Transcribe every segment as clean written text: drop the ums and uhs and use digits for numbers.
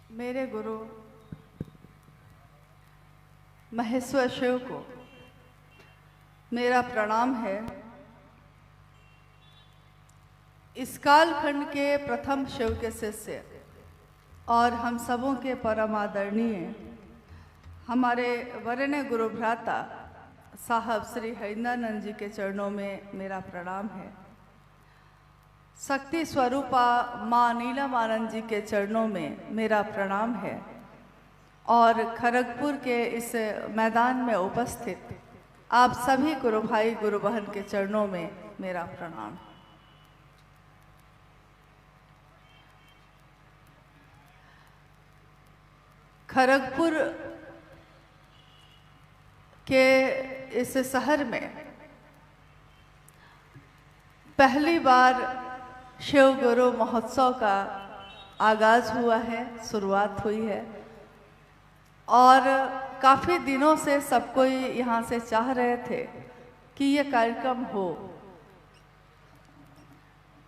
मेरे गुरु महेश्वर शिव को मेरा प्रणाम है। इस कालखंड के प्रथम शिव के शिष्य और हम सबों के परम आदरणीय हमारे वरेण्य गुरु भ्राता साहब श्री हरिंद्रानंद जी के चरणों में मेरा प्रणाम है। शक्ति स्वरूपा माँ नीलमानंद जी के चरणों में मेरा प्रणाम है और खड़गपुर के इस मैदान में उपस्थित आप सभी गुरु भाई गुरु बहन के चरणों में मेरा प्रणाम। खड़गपुर के इस शहर में पहली बार शिव गुरु महोत्सव का आगाज हुआ है, शुरुआत हुई है और काफ़ी दिनों से सब कोई यहाँ से चाह रहे थे कि ये कार्यक्रम हो।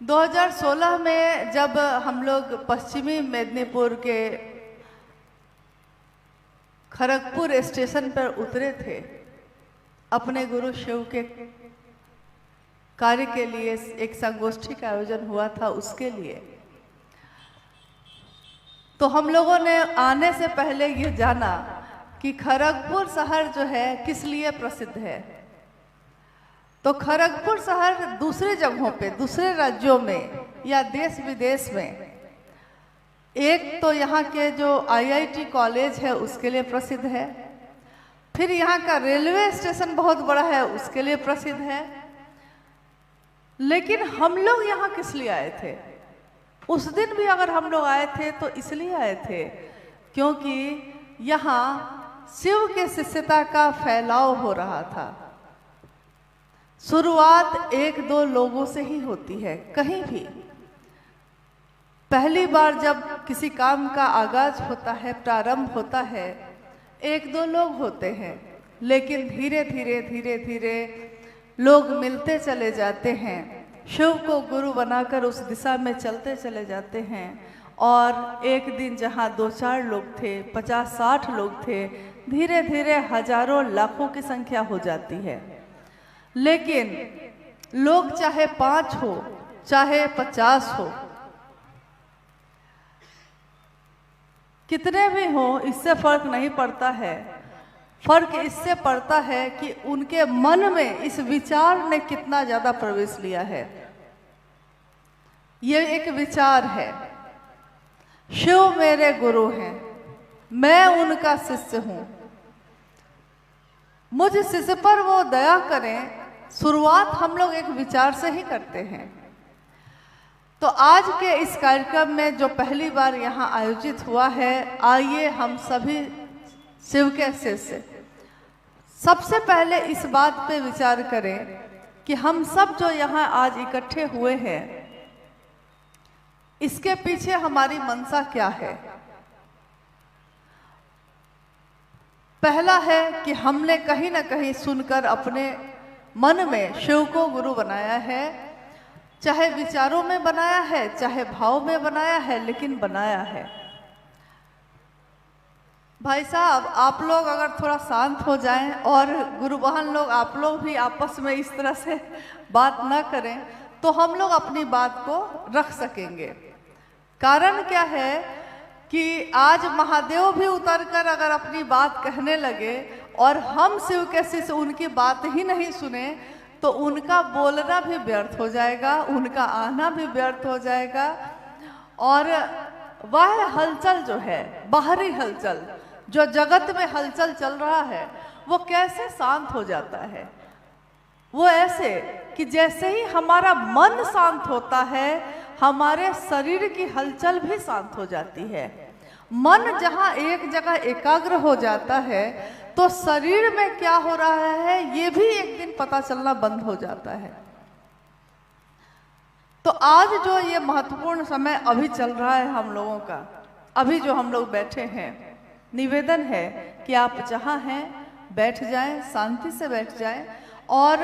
2016 में जब हम लोग पश्चिमी मेदिनीपुर के खड़गपुर स्टेशन पर उतरे थे अपने गुरु शिव के कार्य के लिए, एक संगोष्ठी का आयोजन हुआ था उसके लिए, तो हम लोगों ने आने से पहले ये जाना कि खड़गपुर शहर जो है किस लिए प्रसिद्ध है। तो खड़गपुर शहर दूसरे जगहों पे, दूसरे राज्यों में या देश विदेश में, एक तो यहाँ के जो IIT कॉलेज है उसके लिए प्रसिद्ध है, फिर यहाँ का रेलवे स्टेशन बहुत बड़ा है उसके लिए प्रसिद्ध है। लेकिन हम लोग यहाँ किस लिए आए थे? उस दिन भी अगर हम लोग आए थे तो इसलिए आए थे क्योंकि यहाँ शिव के शिष्यता का फैलाव हो रहा था। शुरुआत एक दो लोगों से ही होती है कहीं भी। पहली बार जब किसी काम का आगाज होता है, प्रारंभ होता है, एक दो लोग होते हैं, लेकिन धीरे धीरे धीरे धीरे लोग मिलते चले जाते हैं, शिव को गुरु बनाकर उस दिशा में चलते चले जाते हैं और एक दिन जहाँ 2-4 लोग थे, 50-60 लोग थे, धीरे धीरे हजारों लाखों की संख्या हो जाती है। लेकिन लोग चाहे 5 हो चाहे 50 हो, कितने भी हो, इससे फर्क नहीं पड़ता है। फर्क इससे पड़ता है कि उनके मन में इस विचार ने कितना ज्यादा प्रवेश लिया है। ये एक विचार है, शिव मेरे गुरु हैं, मैं उनका शिष्य हूं, मुझ शिष्य पर वो दया करें। शुरुआत हम लोग एक विचार से ही करते हैं। तो आज के इस कार्यक्रम में जो पहली बार यहाँ आयोजित हुआ है, आइए हम सभी शिव के शिष्य सबसे पहले इस बात पे विचार करें कि हम सब जो यहाँ आज इकट्ठे हुए हैं, इसके पीछे हमारी मंशा क्या है। पहला है कि हमने कहीं ना कहीं सुनकर अपने मन में शिव को गुरु बनाया है, चाहे विचारों में बनाया है, चाहे भाव में बनाया है, लेकिन बनाया है। भाई साहब, आप लोग अगर थोड़ा शांत हो जाएं और गुरु बहन लोग आप लोग भी आपस में इस तरह से बात ना करें तो हम लोग अपनी बात को रख सकेंगे। कारण क्या है कि आज महादेव भी उतरकर अगर अपनी बात कहने लगे और हम शिव के शिष्य उनकी बात ही नहीं सुने तो उनका बोलना भी व्यर्थ हो जाएगा, उनका आना भी व्यर्थ हो जाएगा और वह हलचल जो है, बाहरी हलचल जो जगत में हलचल चल रहा है, वो कैसे शांत हो जाता है। वो ऐसे कि जैसे ही हमारा मन शांत होता है, हमारे शरीर की हलचल भी शांत हो जाती है। मन जहाँ एक जगह एकाग्र हो जाता है तो शरीर में क्या हो रहा है ये भी एक दिन पता चलना बंद हो जाता है। तो आज जो ये महत्वपूर्ण समय अभी चल रहा है हम लोगों का, अभी जो हम लोग बैठे हैं, निवेदन है कि आप जहाँ हैं बैठ जाएं, शांति से बैठ जाएं और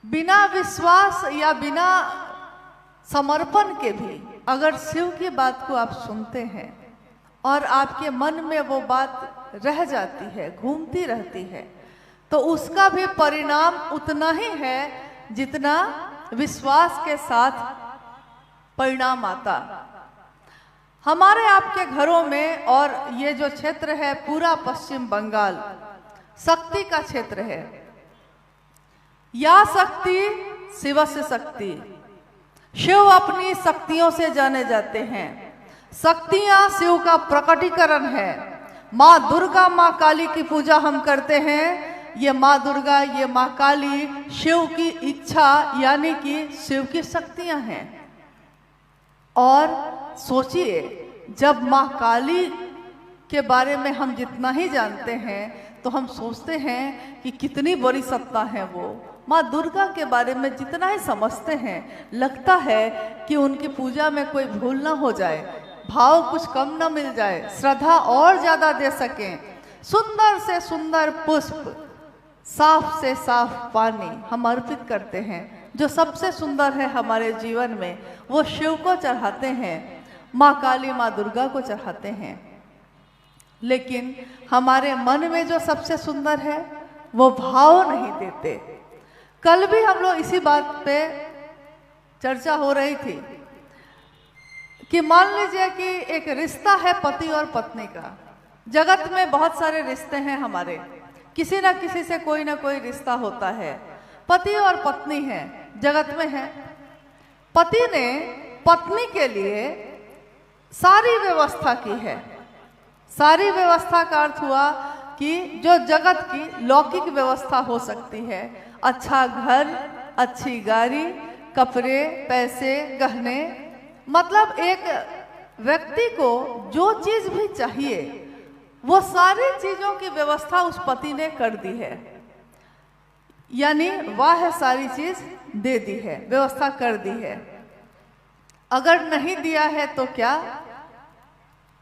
बिना विश्वास या बिना समर्पण के भी अगर शिव की बात को आप सुनते हैं और आपके मन में वो बात रह जाती है, घूमती रहती है, तो उसका भी परिणाम उतना ही है जितना विश्वास के साथ परिणाम आता। हमारे आपके घरों में, और ये जो क्षेत्र है पूरा पश्चिम बंगाल शक्ति का क्षेत्र है। या शक्ति शिवस्य शक्ति, शिव अपनी शक्तियों से जाने जाते हैं। शक्तियां शिव का प्रकटीकरण है। माँ दुर्गा, माँ काली की पूजा हम करते हैं। ये माँ दुर्गा, ये माँ काली शिव की इच्छा यानी कि शिव की शक्तियां हैं। और सोचिए, जब माँ काली के बारे में हम जितना ही जानते हैं तो हम सोचते हैं कि कितनी बड़ी सत्ता है वो। माँ दुर्गा के बारे में जितना ही समझते हैं, लगता है कि उनकी पूजा में कोई भूल ना हो जाए, भाव कुछ कम ना मिल जाए, श्रद्धा और ज्यादा दे सकें। सुंदर से सुंदर पुष्प, साफ से साफ पानी हम अर्पित करते हैं। जो सबसे सुंदर है हमारे जीवन में वो शिव को चढ़ाते हैं, माँ काली, माँ दुर्गा को चढ़ाते हैं। लेकिन हमारे मन में जो सबसे सुंदर है वो भाव नहीं देते। कल भी हम लोग इसी बात पे चर्चा हो रही थी कि मान लीजिए कि एक रिश्ता है पति और पत्नी का। जगत में बहुत सारे रिश्ते हैं हमारे, किसी ना किसी से कोई ना कोई रिश्ता होता है। पति और पत्नी है, जगत में है। पति ने पत्नी के लिए सारी व्यवस्था की है। सारी व्यवस्था का अर्थ हुआ कि जो जगत की लौकिक व्यवस्था हो सकती है, अच्छा घर, अच्छी गाड़ी, कपड़े, पैसे, गहने, मतलब एक व्यक्ति को जो चीज भी चाहिए वो सारी चीजों की व्यवस्था उस पति ने कर दी है। यानी वह सारी चीज दे दी है, व्यवस्था कर दी है। अगर नहीं दिया है तो क्या?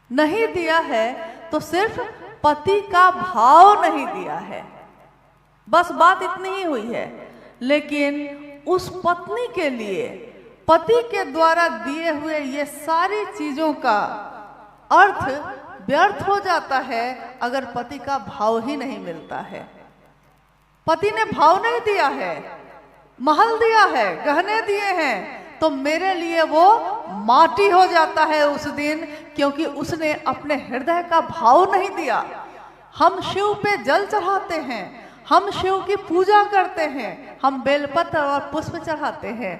नहीं दिया है तो सिर्फ पति का भाव नहीं दिया है, बस बात इतनी ही हुई है। लेकिन उस पत्नी के लिए पति के द्वारा दिए हुए ये सारी चीजों का अर्थ व्यर्थ हो जाता है अगर पति का भाव ही नहीं मिलता है। पति ने भाव नहीं दिया है, महल दिया है, गहने दिए हैं, तो मेरे लिए वो माटी हो जाता है उस दिन, क्योंकि उसने अपने हृदय का भाव नहीं दिया। हम शिव पे जल चढ़ाते हैं, हम शिव की पूजा करते हैं, हम बेलपत्र और पुष्प चढ़ाते हैं,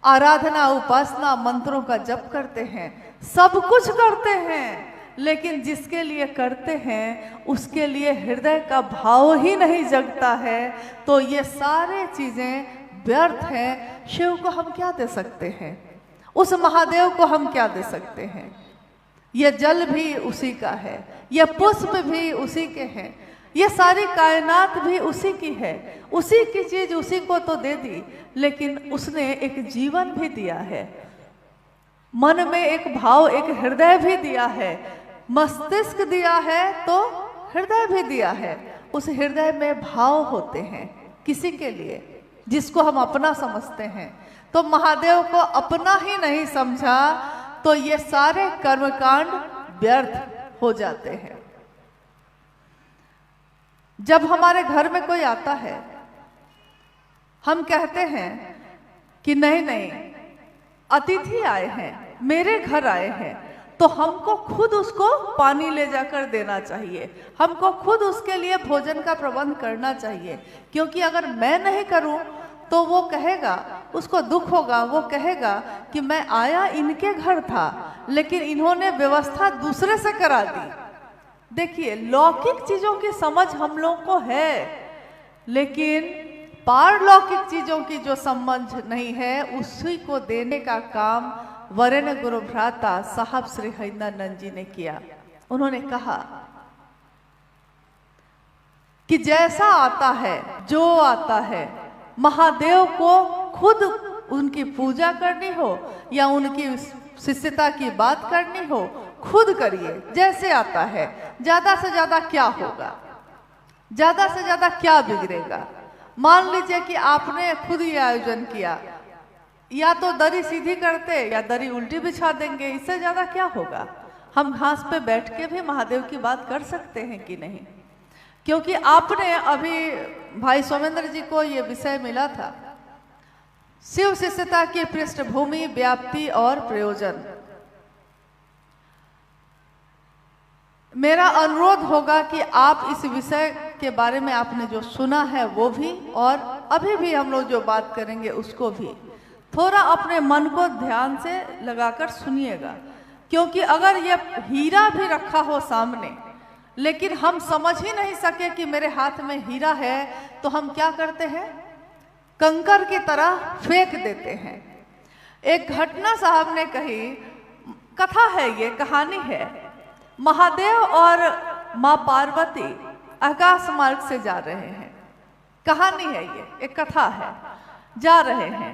आराधना, उपासना, मंत्रों का जप करते हैं, सब कुछ करते हैं। लेकिन जिसके लिए करते हैं उसके लिए हृदय का भाव ही नहीं जगता है, तो ये सारे चीजें व्यर्थ हैं। शिव को हम क्या दे सकते हैं? उस महादेव को हम क्या दे सकते हैं? ये जल भी उसी का है, ये पुष्प भी उसी के हैं, ये सारी कायनात भी उसी की है। उसी की चीज उसी को तो दे दी, लेकिन उसने एक जीवन भी दिया है, मन में एक भाव, एक हृदय भी दिया है, मस्तिष्क दिया है तो हृदय भी दिया है। उस हृदय में भाव होते हैं किसी के लिए जिसको हम अपना समझते हैं। तो महादेव को अपना ही नहीं समझा तो ये सारे कर्मकांड व्यर्थ हो जाते हैं। जब हमारे घर में कोई आता है, हम कहते हैं कि नहीं नहीं, अतिथि आए हैं, मेरे घर आए हैं, तो हमको खुद उसको पानी ले जाकर देना चाहिए, हमको खुद उसके लिए भोजन का प्रबंध करना चाहिए। क्योंकि अगर मैं नहीं करूं तो वो कहेगा, उसको दुख होगा, वो कहेगा कि मैं आया इनके घर था लेकिन इन्होंने व्यवस्था दूसरे से करा दी। देखिए, लौकिक चीजों की समझ हम लोग को है, लेकिन पारलौकिक चीजों की जो समझ नहीं है उसी को देने का काम वरेण्य गुरु भ्राता साहब श्री हरिनंदन जी ने किया। उन्होंने कहा कि जैसा आता है, जो आता है, महादेव को खुद उनकी पूजा करनी हो या उनकी शिष्यता की बात करनी हो, खुद करिए जैसे आता है। ज्यादा से ज्यादा क्या होगा, ज्यादा से ज्यादा क्या बिगड़ेगा? मान लीजिए कि आपने खुद ही आयोजन किया, या तो दरी सीधी करते या दरी उल्टी बिछा देंगे, इससे ज्यादा क्या होगा। हम घास पे बैठ के भी महादेव की बात कर सकते हैं कि नहीं, क्योंकि आपने अभी भाई सोमेंद्र जी को ये विषय मिला था, शिव शिष्यता की पृष्ठभूमि, व्याप्ति और प्रयोजन। मेरा अनुरोध होगा कि आप इस विषय के बारे में आपने जो सुना है वो भी, और अभी भी हम लोग जो बात करेंगे उसको भी थोड़ा अपने मन को ध्यान से लगाकर सुनिएगा। क्योंकि अगर ये हीरा भी रखा हो सामने, लेकिन हम समझ ही नहीं सके कि मेरे हाथ में हीरा है, तो हम क्या करते हैं, कंकर की तरह फेंक देते हैं। एक घटना साहब ने कही, कथा है, ये कहानी है। महादेव और माँ पार्वती आकाश मार्ग से जा रहे हैं, कहानी है ये, एक कथा है। जा रहे हैं,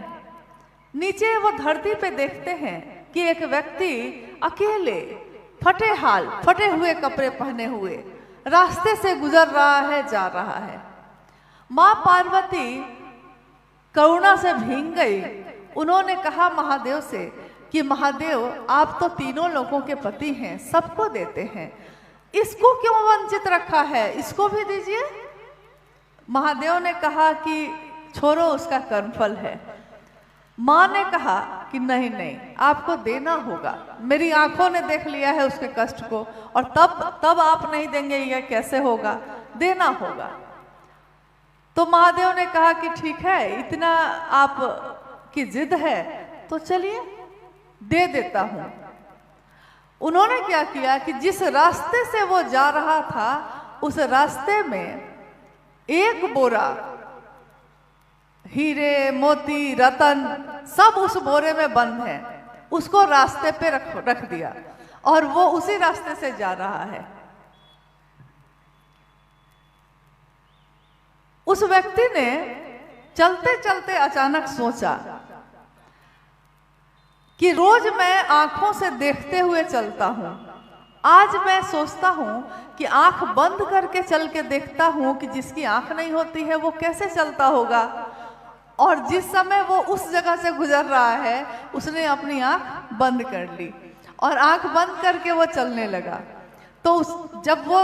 नीचे वो धरती पे देखते हैं कि एक व्यक्ति अकेले फटे हुए कपड़े पहने हुए रास्ते से गुजर रहा है, जा रहा है। माँ पार्वती करुणा से भींग गई। उन्होंने कहा महादेव से कि महादेव, आप तो तीनों लोगों के पति हैं, सबको देते हैं, इसको क्यों वंचित रखा है, इसको भी दीजिए। महादेव ने कहा कि छोड़ो, उसका कर्मफल है। माँ ने कहा कि नहीं नहीं, आपको देना होगा, मेरी आंखों ने देख लिया है उसके कष्ट को, और तब आप नहीं देंगे, यह कैसे होगा, देना होगा। तो महादेव ने कहा कि ठीक है, इतना आप की जिद है तो चलिए दे देता हूं। उन्होंने क्या किया कि जिस रास्ते से वो जा रहा था, उस रास्ते में एक बोरा हीरे मोती रतन सब उस बोरे में बंद है, उसको रास्ते पे रख दिया, और वो उसी रास्ते से जा रहा है। उस व्यक्ति ने चलते चलते अचानक सोचा कि रोज मैं आंखों से देखते हुए चलता हूं, आज मैं सोचता हूं कि आंख बंद करके चल के देखता हूं कि जिसकी आंख नहीं होती है वो कैसे चलता होगा। और जिस समय वो उस जगह से गुजर रहा है, उसने अपनी आंख बंद कर ली और आंख बंद करके वो चलने लगा। तो जब वो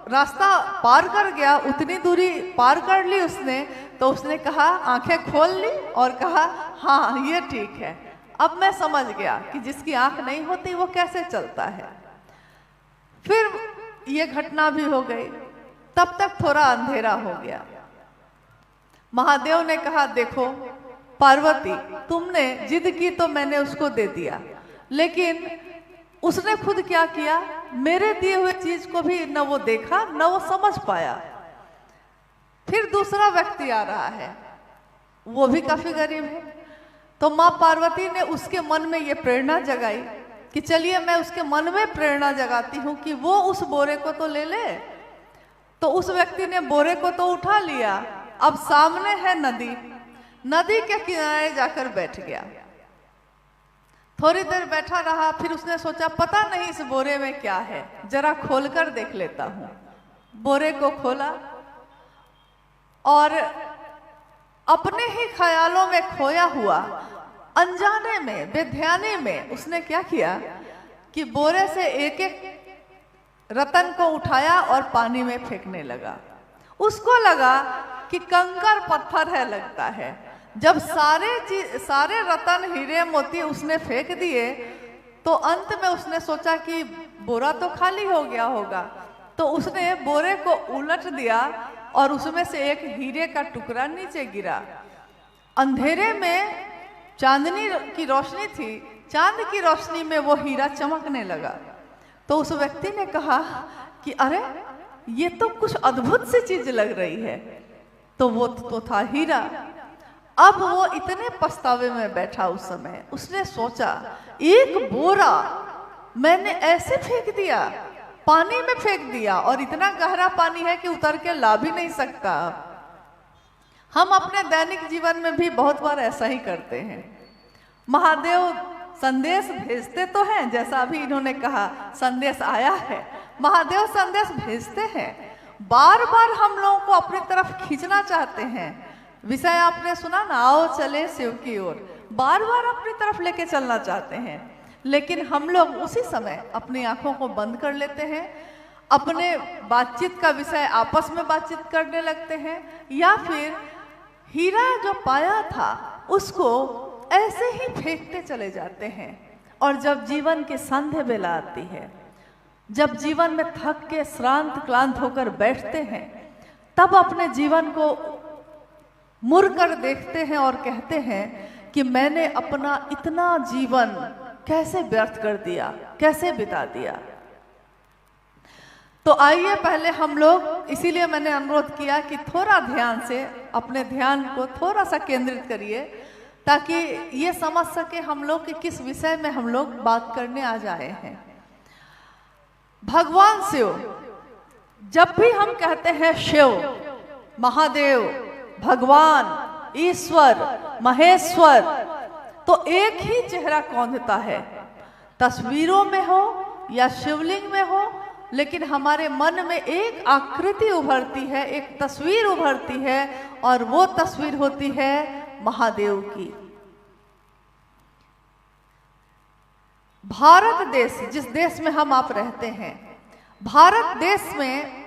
रास्ता पार कर गया, उतनी दूरी पार कर ली उसने, तो उसने कहा, आंखें खोल ली और कहा, हाँ ये ठीक है, अब मैं समझ गया कि जिसकी आंख नहीं होती वो कैसे चलता है। फिर ये घटना भी हो गई। तब तक थोड़ा अंधेरा हो गया। महादेव ने कहा, देखो पार्वती, तुमने जिद की तो मैंने उसको दे दिया, लेकिन उसने खुद क्या किया, मेरे दिए हुए चीज को भी न वो देखा न वो समझ पाया। फिर दूसरा व्यक्ति आ रहा है, वो भी काफी गरीब है। तो माँ पार्वती ने उसके मन में ये प्रेरणा जगाई कि चलिए मैं उसके मन में प्रेरणा जगाती हूँ कि वो उस बोरे को तो ले ले। तो उस व्यक्ति ने बोरे को तो उठा लिया, अब सामने है नदी, नदी के किनारे जाकर बैठ गया। थोड़ी देर बैठा रहा, फिर उसने सोचा पता नहीं इस बोरे में क्या है, जरा खोलकर देख लेता हूं। बोरे को खोला और अपने ही ख्यालों में खोया हुआ, अनजाने में, बेध्यानी में उसने क्या किया कि बोरे से एक एक रतन को उठाया और पानी में फेंकने लगा। उसको लगा कि कंकर पत्थर है लगता है। जब सारे रतन हीरे मोती उसने फेंक दिए, तो अंत में उसने सोचा कि बोरा तो खाली हो गया होगा, तो उसने बोरे को उलट दिया और उसमें से एक हीरे का टुकड़ा नीचे गिरा। अंधेरे में चांदनी की रोशनी थी, चांद की रोशनी में वो हीरा चमकने लगा। तो उस व्यक्ति ने कहा कि अरे ये तो कुछ अद्भुत सी चीज लग रही है। तो वो तो था हीरा। अब वो इतने पछतावे में बैठा, उस समय उसने सोचा, एक बोरा मैंने ऐसे फेंक दिया, पानी में फेंक दिया, और इतना गहरा पानी है कि उतर के ला भी नहीं सकता। हम अपने दैनिक जीवन में भी बहुत बार ऐसा ही करते हैं। महादेव संदेश भेजते तो हैं, जैसा अभी इन्होंने कहा संदेश आया है, महादेव संदेश भेजते हैं, बार बार हम लोगों को अपनी तरफ खींचना चाहते हैं। विषय आपने सुना ना, आओ चले शिव की ओर, बार बार अपनी तरफ लेके चलना चाहते हैं, लेकिन हम लोग उसी समय अपनी आंखों को बंद कर लेते हैं, अपने बातचीत का विषय आपस में बातचीत करने लगते हैं, या फिर हीरा जो पाया था उसको ऐसे ही फेंकते चले जाते हैं। और जब जीवन की संध्या बेला आती है, जब जीवन में थक के श्रांत क्लांत होकर बैठते हैं, तब अपने जीवन को मुड़ कर देखते हैं और कहते हैं कि मैंने अपना इतना जीवन कैसे व्यर्थ कर दिया, कैसे बिता दिया। तो आइए पहले हम लोग, इसीलिए मैंने अनुरोध किया कि थोड़ा ध्यान से अपने ध्यान को थोड़ा सा केंद्रित करिए, ताकि ये समझ सके हम लोग कि किस विषय में हम लोग बात करने आ जाए हैं। भगवान शिव, जब भी हम कहते हैं शिव, महादेव, भगवान, ईश्वर, महेश्वर, तो एक ही चेहरा कौंधता है। तस्वीरों में हो या शिवलिंग में हो, लेकिन हमारे मन में एक आकृति उभरती है, एक तस्वीर उभरती है, और वो तस्वीर होती है महादेव की। भारत देश, जिस देश में हम आप रहते हैं, भारत देश में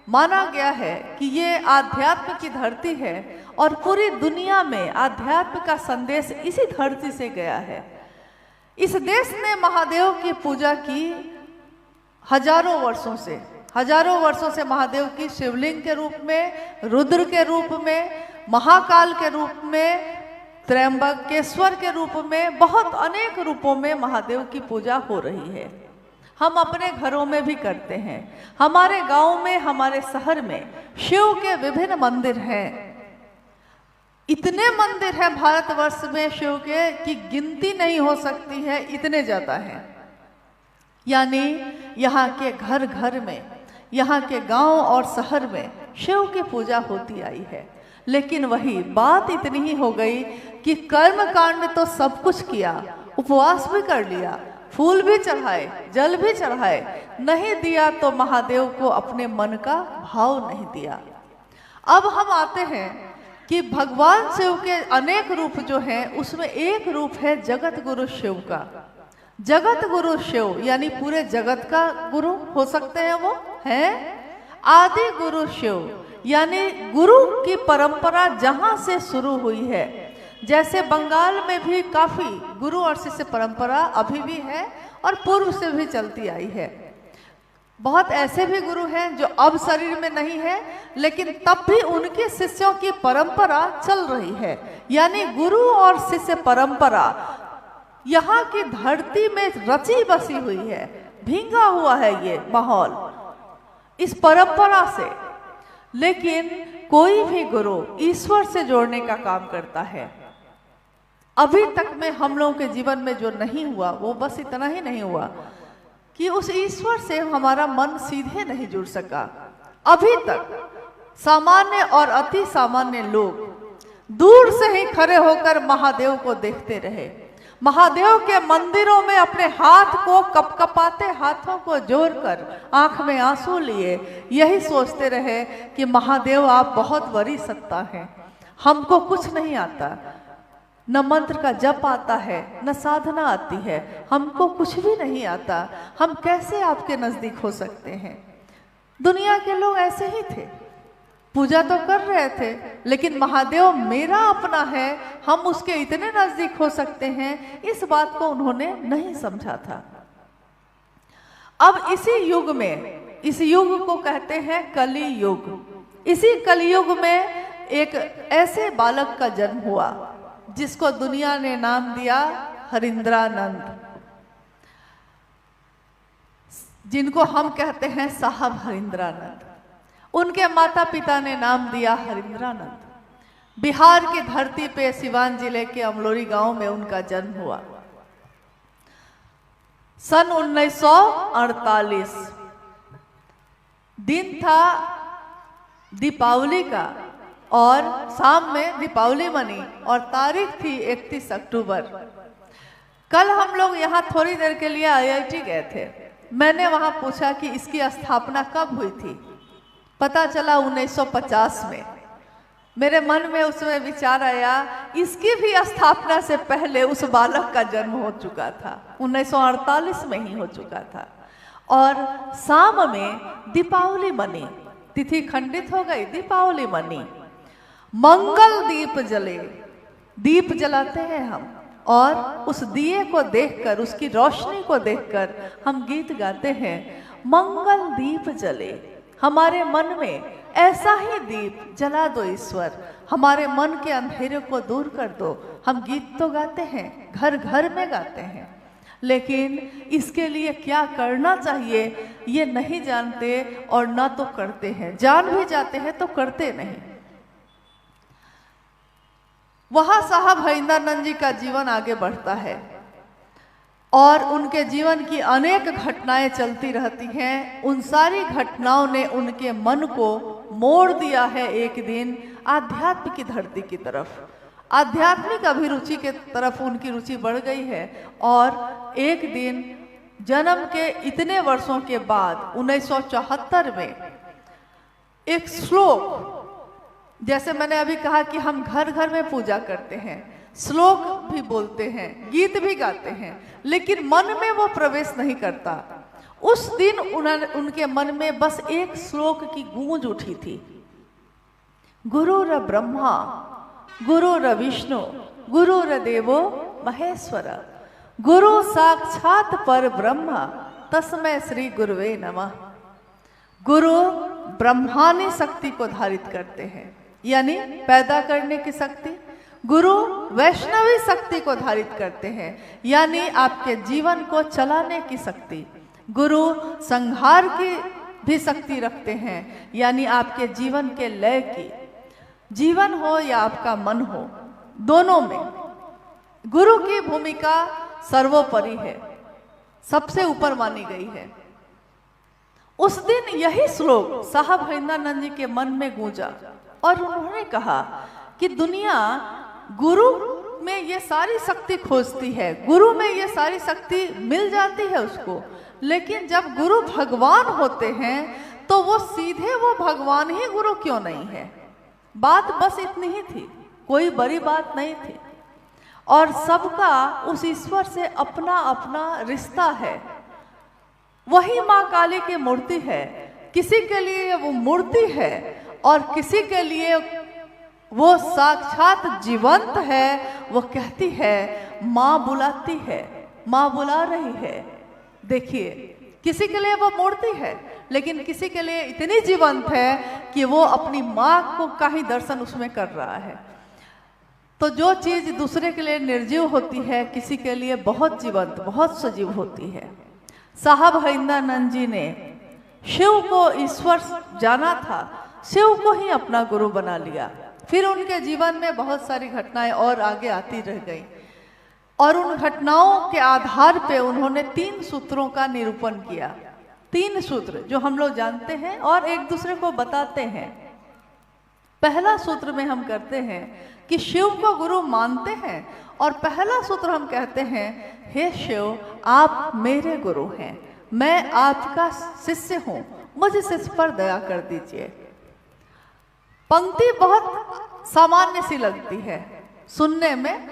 माना गया है कि ये आध्यात्म की धरती है, और पूरी दुनिया में आध्यात्म का संदेश इसी धरती से गया है। इस देश ने महादेव की पूजा की हजारों वर्षों से महादेव की शिवलिंग के रूप में, रुद्र के रूप में, महाकाल के रूप में, त्रयंबकेश्वर के रूप में, बहुत अनेक रूपों में महादेव की पूजा हो रही है। हम अपने घरों में भी करते हैं, हमारे गांव में, हमारे शहर में शिव के विभिन्न मंदिर हैं। इतने मंदिर हैं भारतवर्ष में शिव के कि गिनती नहीं हो सकती है, इतने ज्यादा हैं। यानी यहाँ के घर घर में, यहाँ के गांव और शहर में शिव की पूजा होती आई है। लेकिन वही बात इतनी ही हो गई कि कर्म कांड तो सब कुछ किया, उपवास भी कर लिया, फूल भी चढ़ाए, जल भी चढ़ाए, नहीं दिया तो महादेव को अपने मन का भाव नहीं दिया। अब हम आते हैं कि भगवान शिव के अनेक रूप जो हैं, उसमें एक रूप है जगत गुरु शिव का। जगत गुरु शिव यानी पूरे जगत का गुरु हो सकते हैं, वो है आदि गुरु शिव, यानी गुरु की परंपरा जहां से शुरू हुई है। जैसे बंगाल में भी काफी गुरु और शिष्य परंपरा अभी भी है और पूर्व से भी चलती आई है। बहुत ऐसे भी गुरु हैं जो अब शरीर में नहीं है, लेकिन तब भी उनके शिष्यों की परंपरा चल रही है। यानी गुरु और शिष्य परंपरा यहाँ की धरती में रची बसी हुई है, भींगा हुआ है ये माहौल इस परंपरा से। लेकिन कोई भी गुरु ईश्वर से जोड़ने का काम करता है। अभी तक में हम लोगों के जीवन में जो नहीं हुआ, वो बस इतना ही नहीं हुआ कि उस ईश्वर से हमारा मन सीधे नहीं जुड़ सका। अभी तक सामान्य और अति सामान्य लोग दूर से ही खड़े होकर महादेव को देखते रहे, महादेव के मंदिरों में अपने हाथ को कपकपाते हाथों को जोड़कर आंख में आंसू लिए यही सोचते रहे कि महादेव आप बहुत बड़ी सत्ता हैं, हमको कुछ नहीं आता, न मंत्र का जप आता है, न साधना आती है, हमको कुछ भी नहीं आता, हम कैसे आपके नजदीक हो सकते हैं। दुनिया के लोग ऐसे ही थे, पूजा तो कर रहे थे, लेकिन महादेव मेरा अपना है, हम उसके इतने नजदीक हो सकते हैं, इस बात को उन्होंने नहीं समझा था। अब इसी युग में, इस युग को कहते हैं कली युग। इसी कलयुग में एक ऐसे बालक का जन्म हुआ जिसको दुनिया ने नाम दिया हरिंद्रानंद, जिनको हम कहते हैं साहब हरिंद्रानंद। उनके माता पिता ने नाम दिया हरिंद्रानंद। बिहार की धरती पे सिवान जिले के अमलोरी गांव में उनका जन्म हुआ। सन 1948 दिन था दीपावली का, और शाम में दीपावली मनी और तारीख थी 31 अक्टूबर। कल हम लोग यहाँ थोड़ी देर के लिए IIT गए थे। मैंने वहाँ पूछा कि इसकी स्थापना कब हुई थी। पता चला 1950 में। मेरे मन में उसमें विचार आया, इसकी भी स्थापना से पहले उस बालक का जन्म हो चुका था, 1948 में ही हो चुका था। और शाम में दीपावली मनी, तिथि खंडित हो गई, दीपावली मनी, मंगल दीप जले, दीप जलाते हैं हम, और उस दिए को देखकर, उसकी रोशनी को देखकर हम गीत गाते हैं, मंगल दीप जले। हमारे मन में ऐसा ही दीप जला दो ईश्वर, हमारे मन के अंधेरे को दूर कर दो। हम गीत तो गाते हैं, घर घर में गाते हैं, लेकिन इसके लिए क्या करना चाहिए ये नहीं जानते और ना तो करते हैं। जान भी जाते हैं तो करते नहीं। वहां साहब हरिंदरानंद जी का जीवन आगे बढ़ता है और उनके जीवन की अनेक घटनाएं चलती रहती हैं। उन सारी घटनाओं ने उनके मन को मोड़ दिया है एक दिन आध्यात्म की धरती की तरफ। आध्यात्मिक अभिरुचि के तरफ उनकी रुचि बढ़ गई है और एक दिन जन्म के इतने वर्षों के बाद 1974 में एक श्लोक, जैसे मैंने अभी कहा कि हम घर घर में पूजा करते हैं, श्लोक भी बोलते हैं, गीत भी गाते हैं, लेकिन मन में वो प्रवेश नहीं करता। उस दिन उनके मन में बस एक श्लोक की गूंज उठी थी, गुरुर ब्रह्मा गुरुर विष्णु गुरुर देवो महेश्वर, गुरु साक्षात पर ब्रह्म तस्मै श्री गुरुवे नमः। गुरु ब्रह्मानी शक्ति को धारित करते हैं, यानी पैदा करने की शक्ति। गुरु वैष्णवी शक्ति को धारित करते हैं, यानी आपके जीवन को चलाने की शक्ति। गुरु संहार की भी शक्ति रखते हैं, यानी आपके जीवन के लय की। जीवन हो या आपका मन हो, दोनों में गुरु की भूमिका सर्वोपरि है, सबसे ऊपर मानी गई है। उस दिन यही श्लोक साहब हरिंदरानंद जी के मन में गूंजा और उन्होंने कहा कि दुनिया गुरु में ये सारी शक्ति खोजती है, गुरु में ये सारी शक्ति मिल जाती है उसको, लेकिन जब गुरु भगवान होते हैं तो वो सीधे वो भगवान ही गुरु क्यों नहीं है। बात बस इतनी ही थी, कोई बड़ी बात नहीं थी। और सबका उस ईश्वर से अपना अपना रिश्ता है। वही माँ काली की मूर्ति है, किसी के लिए वो मूर्ति है और किसी के लिए वो साक्षात जीवंत है। वो कहती है, माँ बुलाती है, माँ बुला रही है। देखिए, किसी के लिए वो मूर्ति है, लेकिन किसी के लिए इतनी जीवंत है कि वो अपनी माँ को का ही दर्शन उसमें कर रहा है। तो जो चीज दूसरे के लिए निर्जीव होती है, किसी के लिए बहुत जीवंत, बहुत सजीव होती है। साहब हरिंदरानंद जी ने शिव को ईश्वर जाना था, शिव को ही अपना गुरु बना लिया। फिर उनके जीवन में बहुत सारी घटनाएं और आगे आती रह गई और उन घटनाओं के आधार पे उन्होंने 3 सूत्रों का निरूपण किया। 3 सूत्र जो हम लोग जानते हैं और एक दूसरे को बताते हैं। पहला सूत्र में हम कहते हैं कि शिव को गुरु मानते हैं और पहला सूत्र हम कहते हैं, हे शिव, आप मेरे गुरु हैं, मैं आपका शिष्य हूं, मुझ शिष्य पर दया कर दीजिए। पंक्ति बहुत सामान्य सी लगती है सुनने में,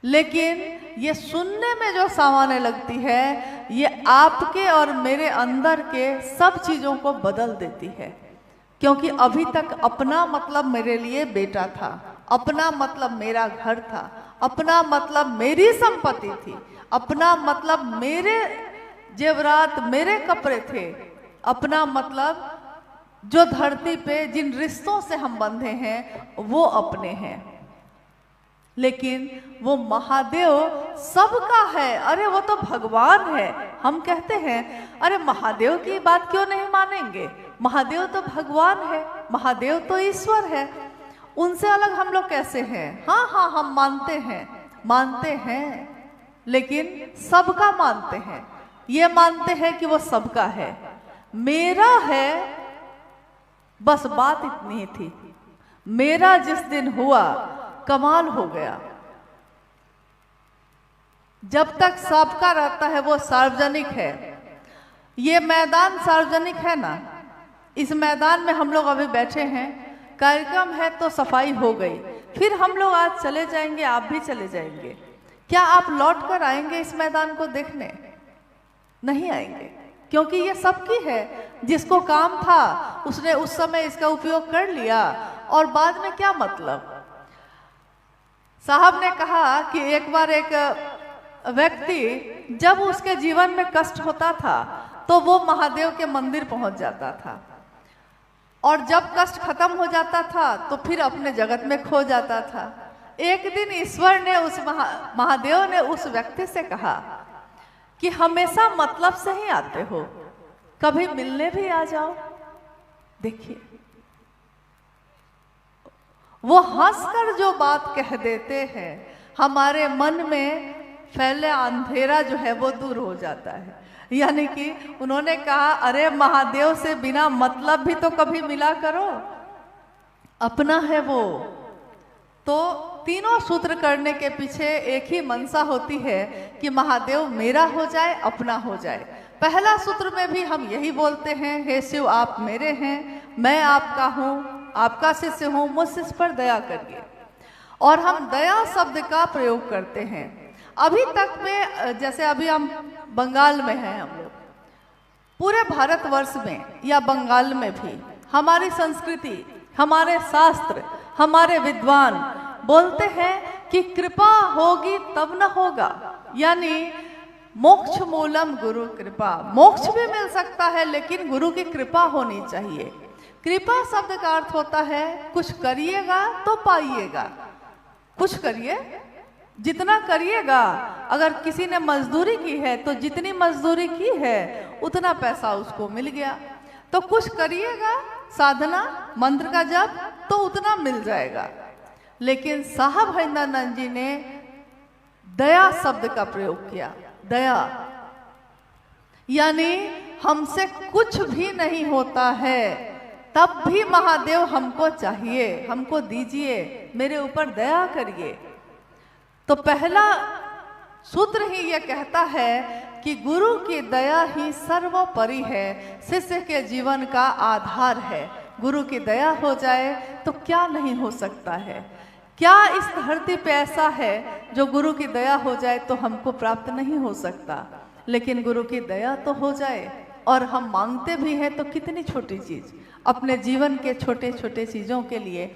लेकिन ये सुनने में जो सामान्य लगती है, ये आपके और मेरे अंदर के सब चीजों को बदल देती है। क्योंकि अभी तक अपना मतलब मेरे लिए बेटा था, अपना मतलब मेरा घर था, अपना मतलब मेरी संपत्ति थी, अपना मतलब मेरे जेवरात, मेरे कपड़े थे, अपना मतलब जो धरती पे जिन रिश्तों से हम बंधे हैं वो अपने हैं। लेकिन वो महादेव सबका है, अरे वो तो भगवान है। हम कहते हैं, अरे महादेव की बात क्यों नहीं मानेंगे, महादेव तो भगवान है, महादेव तो ईश्वर है, उनसे अलग हम लोग कैसे हैं। हाँ हाँ, हम मानते हैं, लेकिन सबका मानते हैं। ये मानते हैं कि वो सबका है, मेरा है, बस बात इतनी ही थी। मेरा जिस दिन हुआ, कमाल हो गया। जब तक सबका रहता है वो सार्वजनिक है। ये मैदान सार्वजनिक है ना, इस मैदान में हम लोग अभी बैठे हैं, कार्यक्रम है तो सफाई हो गई, फिर हम लोग आज चले जाएंगे, आप भी चले जाएंगे। क्या आप लौट कर आएंगे इस मैदान को देखने? नहीं आएंगे, क्योंकि ये सबकी है। जिसको काम था उसने उस समय इसका उपयोग कर लिया, और बाद में क्या मतलब। साहब ने कहा कि एक बार एक व्यक्ति जब उसके जीवन में कष्ट होता था तो वो महादेव के मंदिर पहुंच जाता था, और जब कष्ट खत्म हो जाता था तो फिर अपने जगत में खो जाता था। एक दिन ईश्वर ने महादेव ने उस व्यक्ति से कहा कि हमेशा मतलब से ही आते हो, कभी मिलने भी आ जाओ। देखिए, वो हंसकर जो बात कह देते हैं, हमारे मन में फैले अंधेरा जो है वो दूर हो जाता है। यानी कि उन्होंने कहा, अरे महादेव से बिना मतलब भी तो कभी मिला करो, अपना है वो। तो तीनों सूत्र करने के पीछे एक ही मनसा होती है कि महादेव मेरा हो जाए, अपना हो जाए। पहला सूत्र में भी हम यही बोलते हैं, हे शिव आप मेरे हैं, मैं आपका हूँ, आपका शिष्य हूँ, मुझ शिष्य पर दया करिए। और हम दया शब्द का प्रयोग करते हैं। अभी तक में, जैसे अभी हम बंगाल में हैं, हम लोग पूरे भारतवर्ष में या बंगाल में भी हमारी संस्कृति, हमारे शास्त्र, हमारे विद्वान बोलते हैं कि कृपा होगी तब न होगा, यानी मोक्ष मूलम गुरु कृपा। मोक्ष भी मिल सकता है लेकिन गुरु की कृपा होनी चाहिए। कृपा शब्द का अर्थ होता है कुछ करिएगा तो पाइएगा, कुछ करिए, जितना करिएगा। अगर किसी ने मजदूरी की है तो जितनी मजदूरी की है उतना पैसा उसको मिल गया। तो कुछ करिएगा, साधना मंत्र का जप, तो उतना मिल जाएगा। लेकिन साहब हरिंदरानंद जी ने दया शब्द का प्रयोग किया। दया यानी हमसे कुछ भी नहीं होता है तब भी महादेव हमको चाहिए, हमको दीजिए, मेरे ऊपर दया करिए। तो पहला सूत्र ही यह कहता है कि गुरु की दया ही सर्वोपरि है, शिष्य के जीवन का आधार है। गुरु की दया हो जाए तो क्या नहीं हो सकता है। क्या इस धरती पे ऐसा है जो गुरु की दया हो जाए तो हमको प्राप्त नहीं हो सकता। लेकिन गुरु की दया तो हो जाए, और हम मांगते भी हैं तो कितनी छोटी चीज, अपने जीवन के छोटे छोटे चीजों के लिए।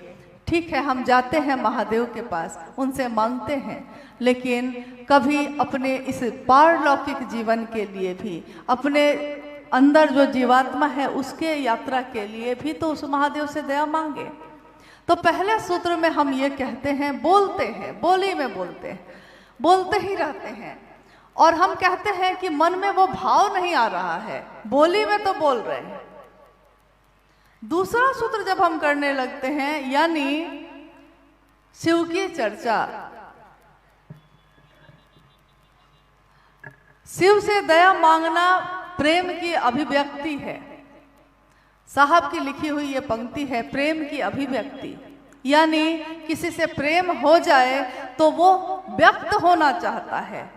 ठीक है, हम जाते हैं महादेव के पास, उनसे मांगते हैं, लेकिन कभी अपने इस पारलौकिक जीवन के लिए भी, अपने अंदर जो जीवात्मा है उसके यात्रा के लिए भी तो उस महादेव से दया मांगे। तो पहले सूत्र में हम ये कहते हैं, बोलते हैं, बोली में बोलते हैं, बोलते ही रहते हैं, और हम कहते हैं कि मन में वो भाव नहीं आ रहा है, बोली में तो बोल रहे हैं। दूसरा सूत्र जब हम करने लगते हैं, यानी शिव की चर्चा, शिव से दया मांगना प्रेम की अभिव्यक्ति है। साहब की लिखी हुई ये पंक्ति है, प्रेम की अभिव्यक्ति। यानी किसी से प्रेम हो जाए तो वो व्यक्त होना चाहता है,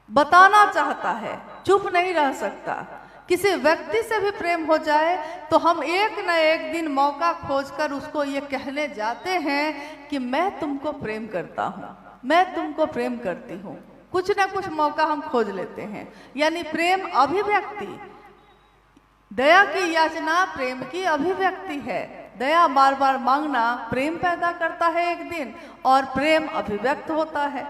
बताना चाहता है, चुप नहीं रह सकता। किसी व्यक्ति से भी प्रेम हो जाए तो हम एक न एक दिन मौका खोजकर उसको ये कहने जाते हैं कि मैं तुमको प्रेम करता हूँ, मैं तुमको प्रेम करती हूँ। कुछ ना कुछ मौका हम खोज लेते हैं। यानी प्रेम अभिव्यक्ति, दया की याचना प्रेम की अभिव्यक्ति है। दया बार बार मांगना प्रेम पैदा करता है एक दिन, और प्रेम अभिव्यक्त होता है।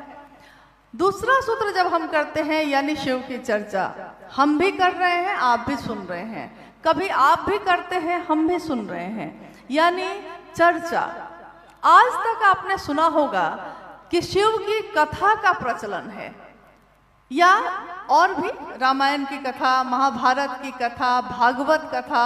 दूसरा सूत्र जब हम करते हैं, यानी शिव की चर्चा, हम भी कर रहे हैं, आप भी सुन रहे हैं, कभी आप भी करते हैं, हम भी सुन रहे हैं, यानी चर्चा। आज तक आपने सुना होगा कि शिव की कथा का प्रचलन है, या और भी रामायण की कथा, महाभारत की कथा, भागवत कथा,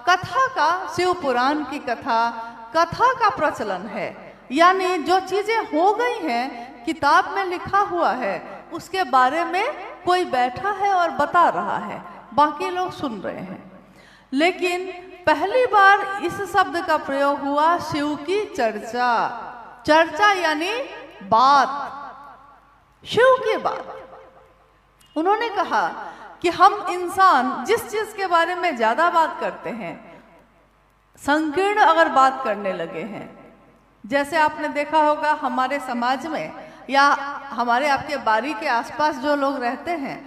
कथा का, शिव पुराण की कथा, कथा का प्रचलन है। यानी जो चीजें हो गई हैं, किताब में लिखा हुआ है, उसके बारे में कोई बैठा है और बता रहा है, बाकी लोग सुन रहे हैं। लेकिन पहली बार इस शब्द का प्रयोग हुआ शिव की चर्चा। चर्चा यानी बात, शिव की बात। उन्होंने कहा कि हम इंसान जिस चीज के बारे में ज्यादा बात करते हैं, संकीर्ण अगर बात करने लगे हैं, जैसे आपने देखा होगा हमारे समाज में या हमारे आपके बारी के आसपास जो लोग रहते हैं,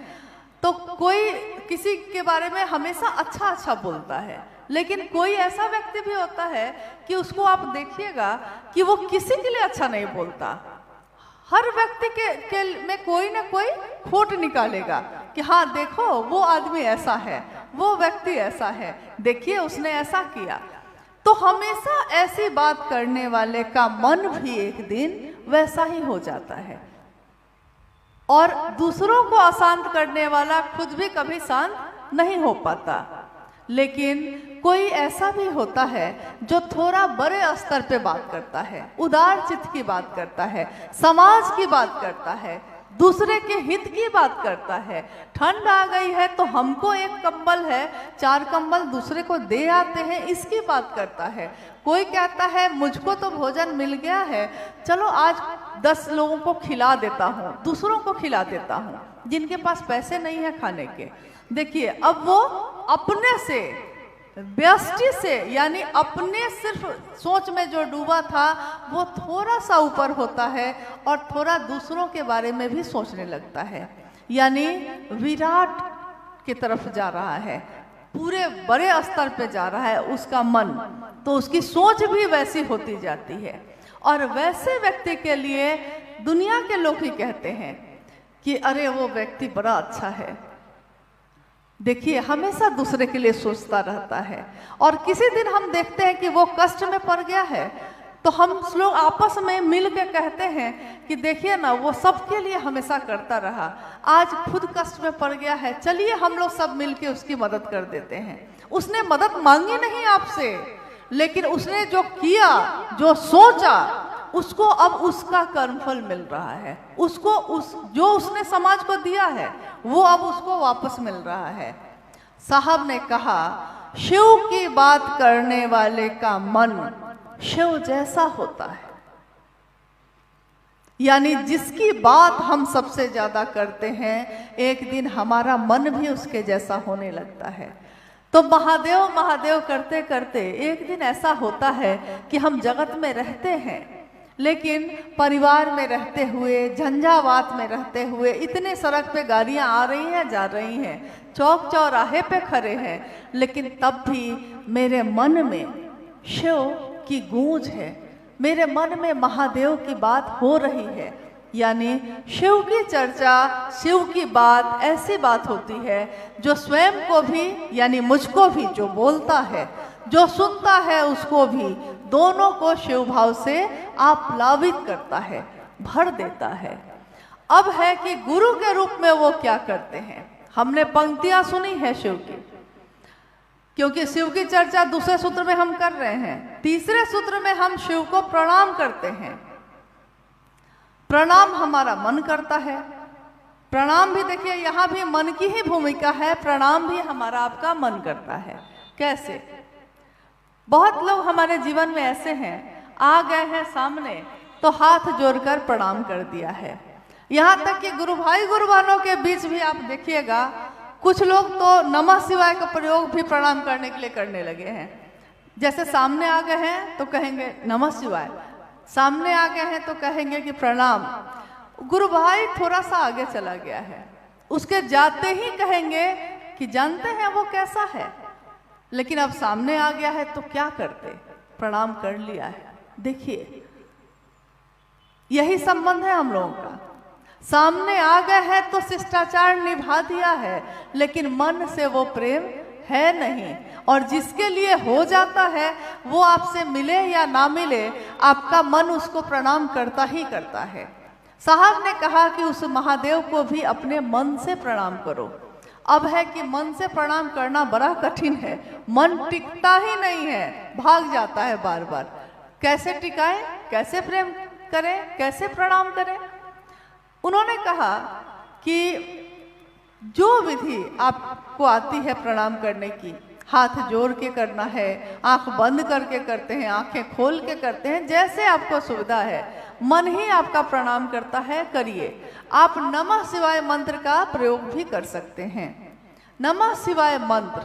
तो कोई किसी के बारे में हमेशा अच्छा अच्छा बोलता है, लेकिन कोई ऐसा व्यक्ति भी होता है कि उसको आप देखिएगा कि वो किसी के लिए अच्छा नहीं बोलता। हर व्यक्ति के में कोई ना कोई खोट निकालेगा कि हाँ देखो वो आदमी ऐसा है, वो व्यक्ति ऐसा है, देखिए उसने ऐसा किया। तो हमेशा ऐसी बात करने वाले का मन भी एक दिन वैसा ही हो जाता है, और दूसरों को अशांत करने वाला खुद भी कभी शांत नहीं हो पाता। लेकिन कोई ऐसा भी होता है जो थोड़ा बड़े स्तर पे बात करता है, उदार चित्त की बात करता है, समाज की बात करता है, दूसरे के हित की बात करता है। ठंड आ गई है तो हमको एक कंबल है, 4 कंबल दूसरे को दे आते हैं, इसकी बात करता है। कोई कहता है मुझको तो भोजन मिल गया है, चलो आज 10 लोगों को खिला देता हूँ, दूसरों को खिला देता हूँ जिनके पास पैसे नहीं है खाने के। देखिए अब वो अपने से, व्यष्टि से, यानी अपने सिर्फ सोच में जो डूबा था वो थोड़ा सा ऊपर होता है और थोड़ा दूसरों के बारे में भी सोचने लगता है, यानी विराट की तरफ जा रहा है, पूरे बड़े स्तर पे जा रहा है उसका मन, तो उसकी सोच भी वैसी होती जाती है। और वैसे व्यक्ति के लिए दुनिया के लोग ही कहते हैं कि अरे वो व्यक्ति बड़ा अच्छा है। देखिए हमेशा दूसरे के लिए सोचता रहता है, और किसी दिन हम देखते हैं कि वो कष्ट में पड़ गया है तो हम लोग आपस में मिल के कहते हैं कि देखिए ना वो सबके लिए हमेशा करता रहा, आज खुद कष्ट में पड़ गया है, चलिए हम लोग सब मिल के उसकी मदद कर देते हैं। उसने मदद मांगी नहीं आपसे, लेकिन उसने जो किया, जो सोचा, उसको अब उसका कर्मफल मिल रहा है, उसको जो उसने समाज को दिया है वो अब उसको वापस मिल रहा है। साहब ने कहा शिव की बात करने वाले का मन शिव जैसा होता है, यानी जिसकी बात हम सबसे ज्यादा करते हैं एक दिन हमारा मन भी उसके जैसा होने लगता है। तो महादेव महादेव करते करते एक दिन ऐसा होता है कि हम जगत में रहते हैं, लेकिन परिवार में रहते हुए, झंझावात में रहते हुए, इतने सड़क पे गाड़ियां आ रही हैं जा रही हैं, चौक चौराहे पे खड़े हैं, लेकिन तब भी मेरे मन में शिव की गूंज है, मेरे मन में महादेव की बात हो रही है। यानी शिव की चर्चा, शिव की बात ऐसी बात होती है जो स्वयं को भी, यानी मुझको भी, जो बोलता है, जो सुनता है उसको भी, दोनों को शिव भाव से आप्लावित करता है, भर देता है। अब है कि गुरु के रूप में वो क्या करते हैं। हमने पंक्तियां सुनी है शिव की, क्योंकि शिव की चर्चा दूसरे सूत्र में हम कर रहे हैं, तीसरे सूत्र में हम शिव को प्रणाम करते हैं। प्रणाम हमारा मन करता है, प्रणाम भी देखिए यहाँ भी मन की ही भूमिका है, प्रणाम भी हमारा आपका मन करता है। कैसे? बहुत लोग हमारे जीवन में ऐसे हैं, आ गए हैं सामने तो हाथ जोड़कर प्रणाम कर दिया है। यहाँ तक कि गुरु भाई गुरु बहनों के बीच भी आप देखिएगा, कुछ लोग तो नमः शिवाय का प्रयोग भी प्रणाम करने के लिए करने लगे हैं। जैसे सामने आ गए हैं तो कहेंगे नमः शिवाय, सामने आ गए हैं तो कहेंगे कि प्रणाम। गुरु भाई थोड़ा सा आगे चला गया है, उसके जाते ही कहेंगे कि जानते हैं वो कैसा है, लेकिन अब सामने आ गया है तो क्या करते, प्रणाम कर लिया है। देखिए यही संबंध है हम लोगों का, सामने आ गए है तो शिष्टाचार निभा दिया है, लेकिन मन से वो प्रेम है नहीं। और जिसके लिए हो जाता है वो आपसे मिले या ना मिले, आपका मन उसको प्रणाम करता ही करता है। साहब ने कहा कि उस महादेव को भी अपने मन से प्रणाम करो। अब है कि मन से प्रणाम करना बड़ा कठिन है, मन टिकता ही नहीं है, भाग जाता है बार बार। कैसे टिकाए, कैसे प्रेम करें, कैसे प्रणाम करें? उन्होंने कहा कि जो विधि आपको आती है प्रणाम करने की, हाथ जोड़ के करना है, आंख बंद करके करते हैं, आंखें खोल के करते हैं, जैसे आपको सुविधा है, मन ही आपका प्रणाम करता है, करिए। आप नमः शिवाय मंत्र का प्रयोग भी कर सकते हैं। नमः शिवाय मंत्र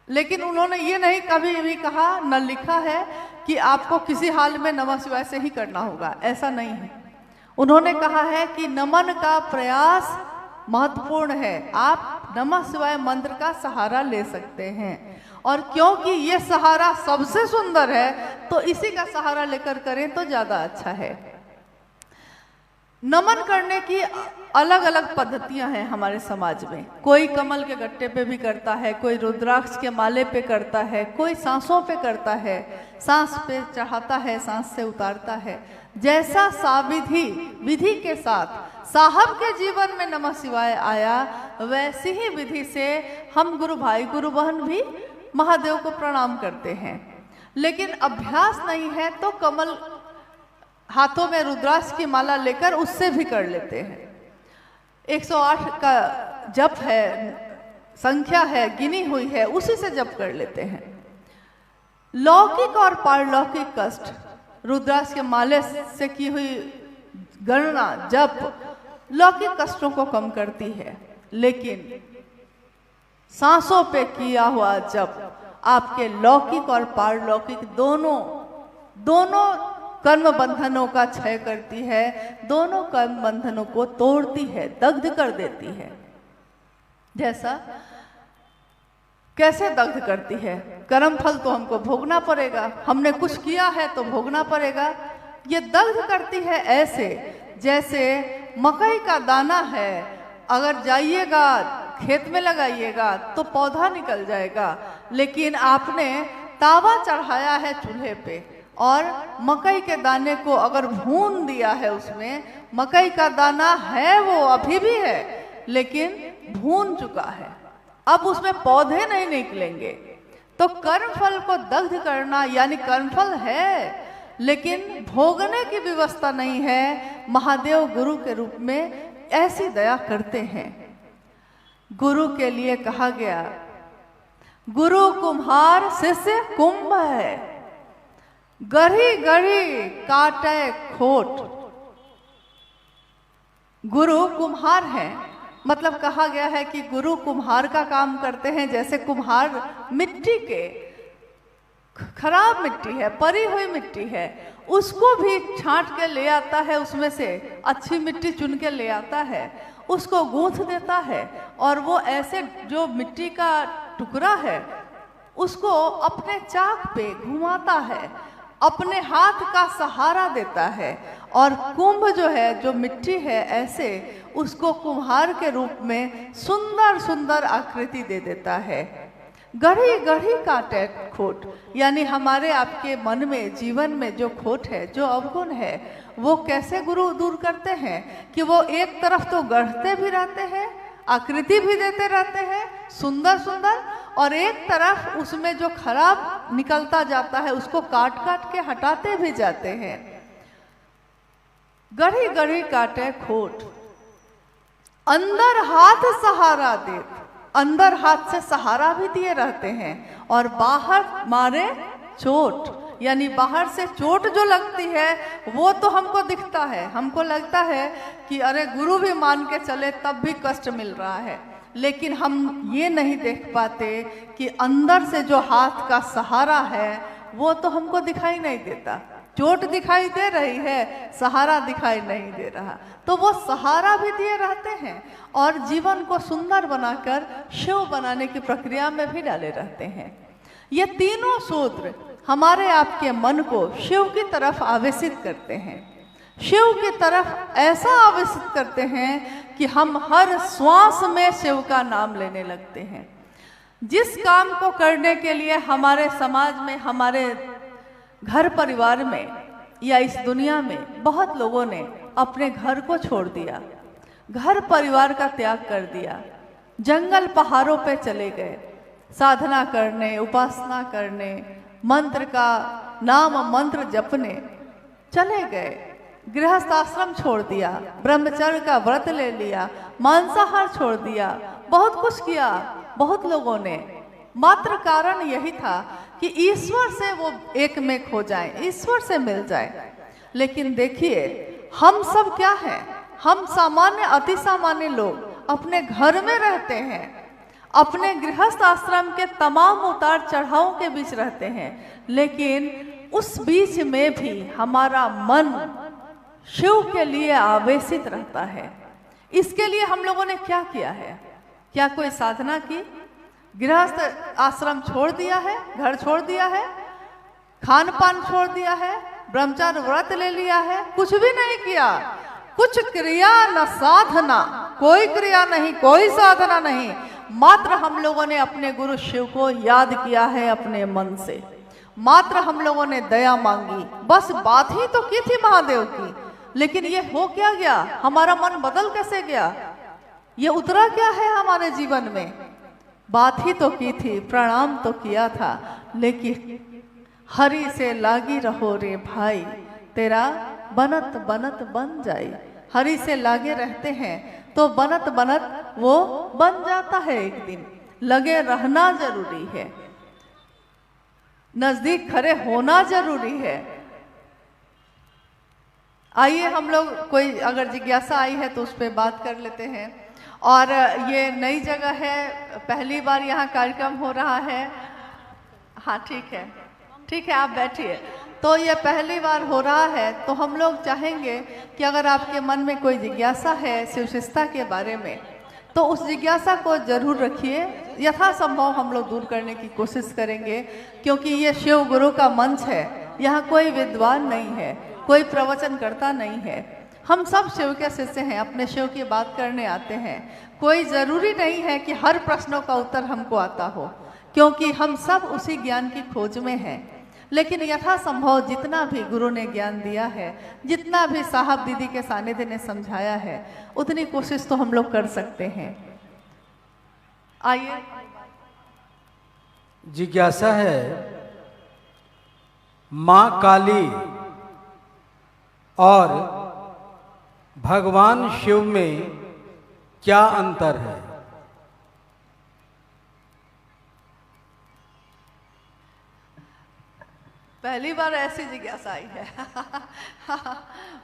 लेकिन उन्होंने ये नहीं कभी भी कहा, न लिखा है कि आपको किसी हाल में नमः शिवाय से ही करना होगा, ऐसा नहीं है। उन्होंने कहा है कि नमन का प्रयास महत्वपूर्ण है, आप नमः शिवाय मंत्र का सहारा ले सकते हैं, और क्योंकि ये सहारा सबसे सुंदर है तो इसी का सहारा लेकर करें तो ज्यादा अच्छा है। नमन करने की अलग अलग पद्धतियां हैं हमारे समाज में। कोई कमल के गट्टे पे भी करता है, कोई रुद्राक्ष के माले पे करता है, कोई सांसों पे करता है, सांस पे चढ़ाता है, सांस से उतारता है। जैसा साविधि विधि के साथ साहब के जीवन में नमः शिवाय आया, वैसी ही विधि से हम गुरु भाई गुरु बहन भी महादेव को प्रणाम करते हैं। लेकिन अभ्यास नहीं है तो कमल हाथों में रुद्राक्ष की माला लेकर उससे भी कर लेते हैं। 108 का जप है, संख्या है, गिनी हुई है, उसी से जप कर लेते हैं। लौकिक और पारलौकिक कष्ट रुद्राक्ष के माले से की हुई गणना जप लौकिक कष्टों को कम करती है, लेकिन सांसों पे किया हुआ जप आपके लौकिक और पारलौकिक दोनों कर्म बंधनों का क्षय करती है, दोनों कर्म बंधनों को तोड़ती है, दग्ध कर देती है। जैसा कैसे दग्ध करती है? कर्म फल तो हमको भोगना पड़ेगा, हमने कुछ किया है तो भोगना पड़ेगा। ये दग्ध करती है ऐसे जैसे मकई का दाना है, अगर जाइएगा खेत में लगाइएगा तो पौधा निकल जाएगा, लेकिन आपने तावा चढ़ाया है चूल्हे पे और मकई के दाने को अगर भून दिया है, उसमें मकई का दाना है, वो अभी भी है, लेकिन भून चुका है, अब उसमें पौधे नहीं निकलेंगे। तो कर्मफल को दग्ध करना यानी कर्मफल है लेकिन भोगने की व्यवस्था नहीं है। महादेव गुरु के रूप में ऐसी दया करते हैं। गुरु के लिए कहा गया, गुरु कुम्हार शिष्य कुंभ है, गढ़ी गढ़ी काटे खोट। गुरु कुम्हार है, मतलब कहा गया है कि गुरु कुम्हार का काम करते हैं। जैसे कुम्हार मिट्टी के, खराब मिट्टी है, परी हुई मिट्टी है, उसको भी छांट के ले आता है, उसमें से अच्छी मिट्टी चुन के ले आता है, उसको गूंथ देता है और वो ऐसे जो मिट्टी का टुकड़ा है उसको अपने चाक पे घुमाता है, अपने हाथ का सहारा देता है, और कुंभ जो है, जो मिट्टी है, ऐसे उसको कुम्हार के रूप में सुंदर सुंदर आकृति दे देता है। गढ़ी गढ़ी काटे खोट, यानी हमारे आपके मन में, जीवन में जो खोट है, जो अवगुण है, वो कैसे गुरु दूर करते हैं कि वो एक तरफ तो गढ़ते भी रहते हैं, आकृति भी देते रहते हैं सुंदर सुंदर, और एक तरफ उसमें जो खराब निकलता जाता है उसको काट काट के हटाते भी जाते हैं। गढ़ी गढ़ी काटे खोट, अंदर हाथ सहारा दे, अंदर हाथ से सहारा भी दिए रहते हैं, और बाहर मारे चोट, यानी बाहर से चोट जो लगती है वो तो हमको दिखता है, हमको लगता है कि अरे गुरु भी मान के चले तब भी कष्ट मिल रहा है, लेकिन हम ये नहीं देख पाते कि अंदर से जो हाथ का सहारा है वो तो हमको दिखाई नहीं देता। चोट दिखाई दे रही है, सहारा दिखाई नहीं दे रहा, तो वो सहारा भी दिए रहते हैं और जीवन को सुंदर बनाकर शिव बनाने की प्रक्रिया में भी डाले रहते हैं। ये तीनों सूत्र हमारे आपके मन को शिव की तरफ आवेशित करते हैं, शिव की तरफ ऐसा आवेशित करते हैं कि हम हर श्वास में शिव का नाम लेने लगते हैं। जिस काम को करने के लिए हमारे समाज में, हमारे घर परिवार में या इस दुनिया में बहुत लोगों ने अपने घर को छोड़ दिया, घर परिवार का त्याग कर दिया, जंगल पहाड़ों पे चले गए, साधना करने, उपासना करने, मंत्र का नाम मंत्र जपने चले गए, गृहस्थ आश्रम छोड़ दिया, ब्रह्मचर्य का व्रत ले लिया, मांसाहार छोड़ दिया, बहुत कुछ किया बहुत लोगों ने। मात्र कारण यही था कि ईश्वर से वो एक में खो जाए, ईश्वर से मिल जाए। लेकिन देखिए हम सब क्या हैं, हम सामान्य अति सामान्य लोग अपने घर में रहते हैं, अपने गृहस्थ आश्रम के तमाम उतार चढ़ावों के बीच रहते हैं, लेकिन उस बीच में भी हमारा मन शिव के लिए आवेशित रहता है। इसके लिए हम लोगों ने क्या किया है? क्या कोई साधना की? गृहस्थ आश्रम छोड़ दिया है, घर छोड़ दिया है, खान पान छोड़ दिया है, ब्रह्मचार्य व्रत ले लिया है? कुछ भी नहीं किया। कुछ क्रिया न साधना, कोई क्रिया नहीं, कोई साधना नहीं, मात्र हम लोगों ने अपने गुरु शिव को याद किया है अपने मन से। मात्र हम लोगों ने दया मांगी, बस बात ही तो की थी महादेव की। लेकिन ये हो क्या गया? हमारा मन बदल कैसे गया? ये उतरा क्या है हमारे जीवन में? बात ही तो की थी, प्रणाम तो किया था, लेकिन हरि से लागी रहो रे भाई, तेरा बनत बनत बन जाए। हरि से लागे रहते हैं तो बनत बनत वो बन जाता है एक दिन। लगे रहना जरूरी है, नजदीक खड़े होना जरूरी है। आइए हम लोग, कोई अगर जिज्ञासा आई है तो उस पर बात कर लेते हैं। और ये नई जगह है, पहली बार यहाँ कार्यक्रम हो रहा है। हाँ ठीक है, ठीक है, आप बैठिए। तो ये पहली बार हो रहा है, तो हम लोग चाहेंगे कि अगर आपके मन में कोई जिज्ञासा है शिव शिष्टता के बारे में, तो उस जिज्ञासा को जरूर रखिए। यथासंभव हम लोग दूर करने की कोशिश करेंगे, क्योंकि ये शिव गुरु का मंच है। यहाँ कोई विद्वान नहीं है, कोई प्रवचन करता नहीं है। हम सब शिव के शिष्य हैं, अपने शिव की बात करने आते हैं। कोई ज़रूरी नहीं है कि हर प्रश्नों का उत्तर हमको आता हो, क्योंकि हम सब उसी ज्ञान की खोज में हैं। लेकिन यथासंभव जितना भी गुरु ने ज्ञान दिया है, जितना भी साहब दीदी के सानिध्य ने समझाया है, उतनी कोशिश तो हम लोग कर सकते हैं। आइए। जिज्ञासा है, माँ काली और भगवान शिव में क्या अंतर है? पहली बार ऐसी जिज्ञासा आई है।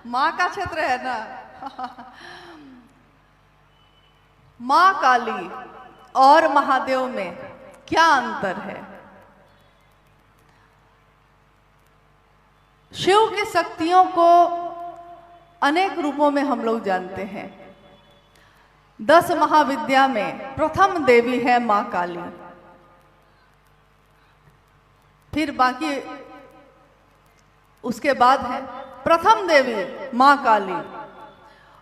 माँ का क्षेत्र है ना। माँ काली और महादेव में क्या अंतर है? शिव की शक्तियों को अनेक रूपों में हम लोग जानते हैं। 10 महाविद्या में प्रथम देवी है माँ काली, फिर बाकी उसके बाद है प्रथम देवी माँ काली,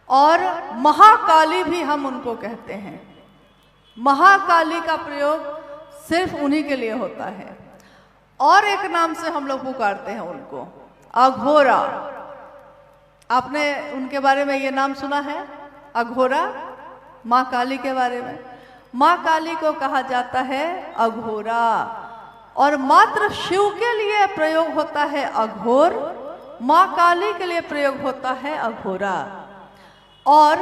और महाकाली भी हम उनको कहते हैं। महाकाली का प्रयोग सिर्फ उन्हीं के लिए होता है। और एक नाम से हम लोग पुकारते हैं उनको, अघोरा। आपने उनके बारे में ये नाम सुना है, अघोरा? माँ काली के बारे में, माँ काली को कहा जाता है अघोरा। और मात्र शिव के लिए प्रयोग होता है अघोर, माँ काली के लिए प्रयोग होता है अघोरा। और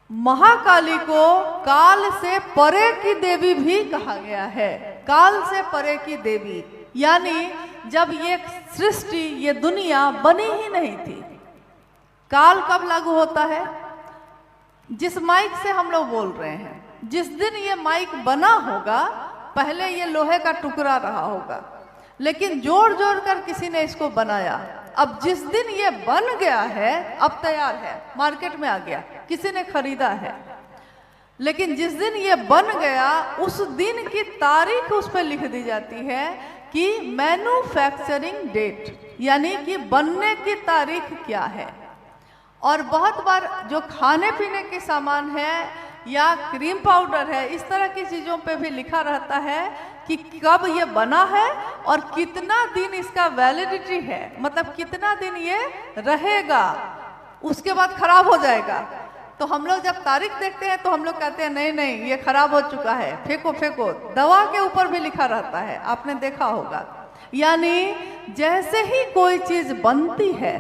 महाकाली को काल से परे की देवी भी कहा गया है। काल से परे की देवी, यानी जब ये सृष्टि, ये दुनिया बनी ही नहीं थी। काल कब लागू होता है? जिस माइक से हम लोग बोल रहे हैं, जिस दिन ये माइक बना होगा, पहले ये लोहे का टुकड़ा रहा होगा, लेकिन जोड़ जोड़ कर किसी ने इसको बनाया। अब जिस दिन ये बन गया है, अब तैयार है, मार्केट में आ गया, किसी ने खरीदा है, लेकिन जिस दिन ये बन गया उस दिन की तारीख उस पर लिख दी जाती है कि मैन्युफैक्चरिंग डेट, यानी कि बनने की तारीख क्या है। और बहुत बार जो खाने पीने के सामान है या क्रीम पाउडर है, इस तरह की चीज़ों पे भी लिखा रहता है कि कब ये बना है और कितना दिन इसका वैलिडिटी है, मतलब कितना दिन ये रहेगा, उसके बाद खराब हो जाएगा। तो हम लोग जब तारीख देखते हैं तो हम लोग कहते हैं नहीं नहीं ये खराब हो चुका है, फेंको फेंको। दवा के ऊपर भी लिखा रहता है, आपने देखा होगा। यानी जैसे ही कोई चीज बनती है,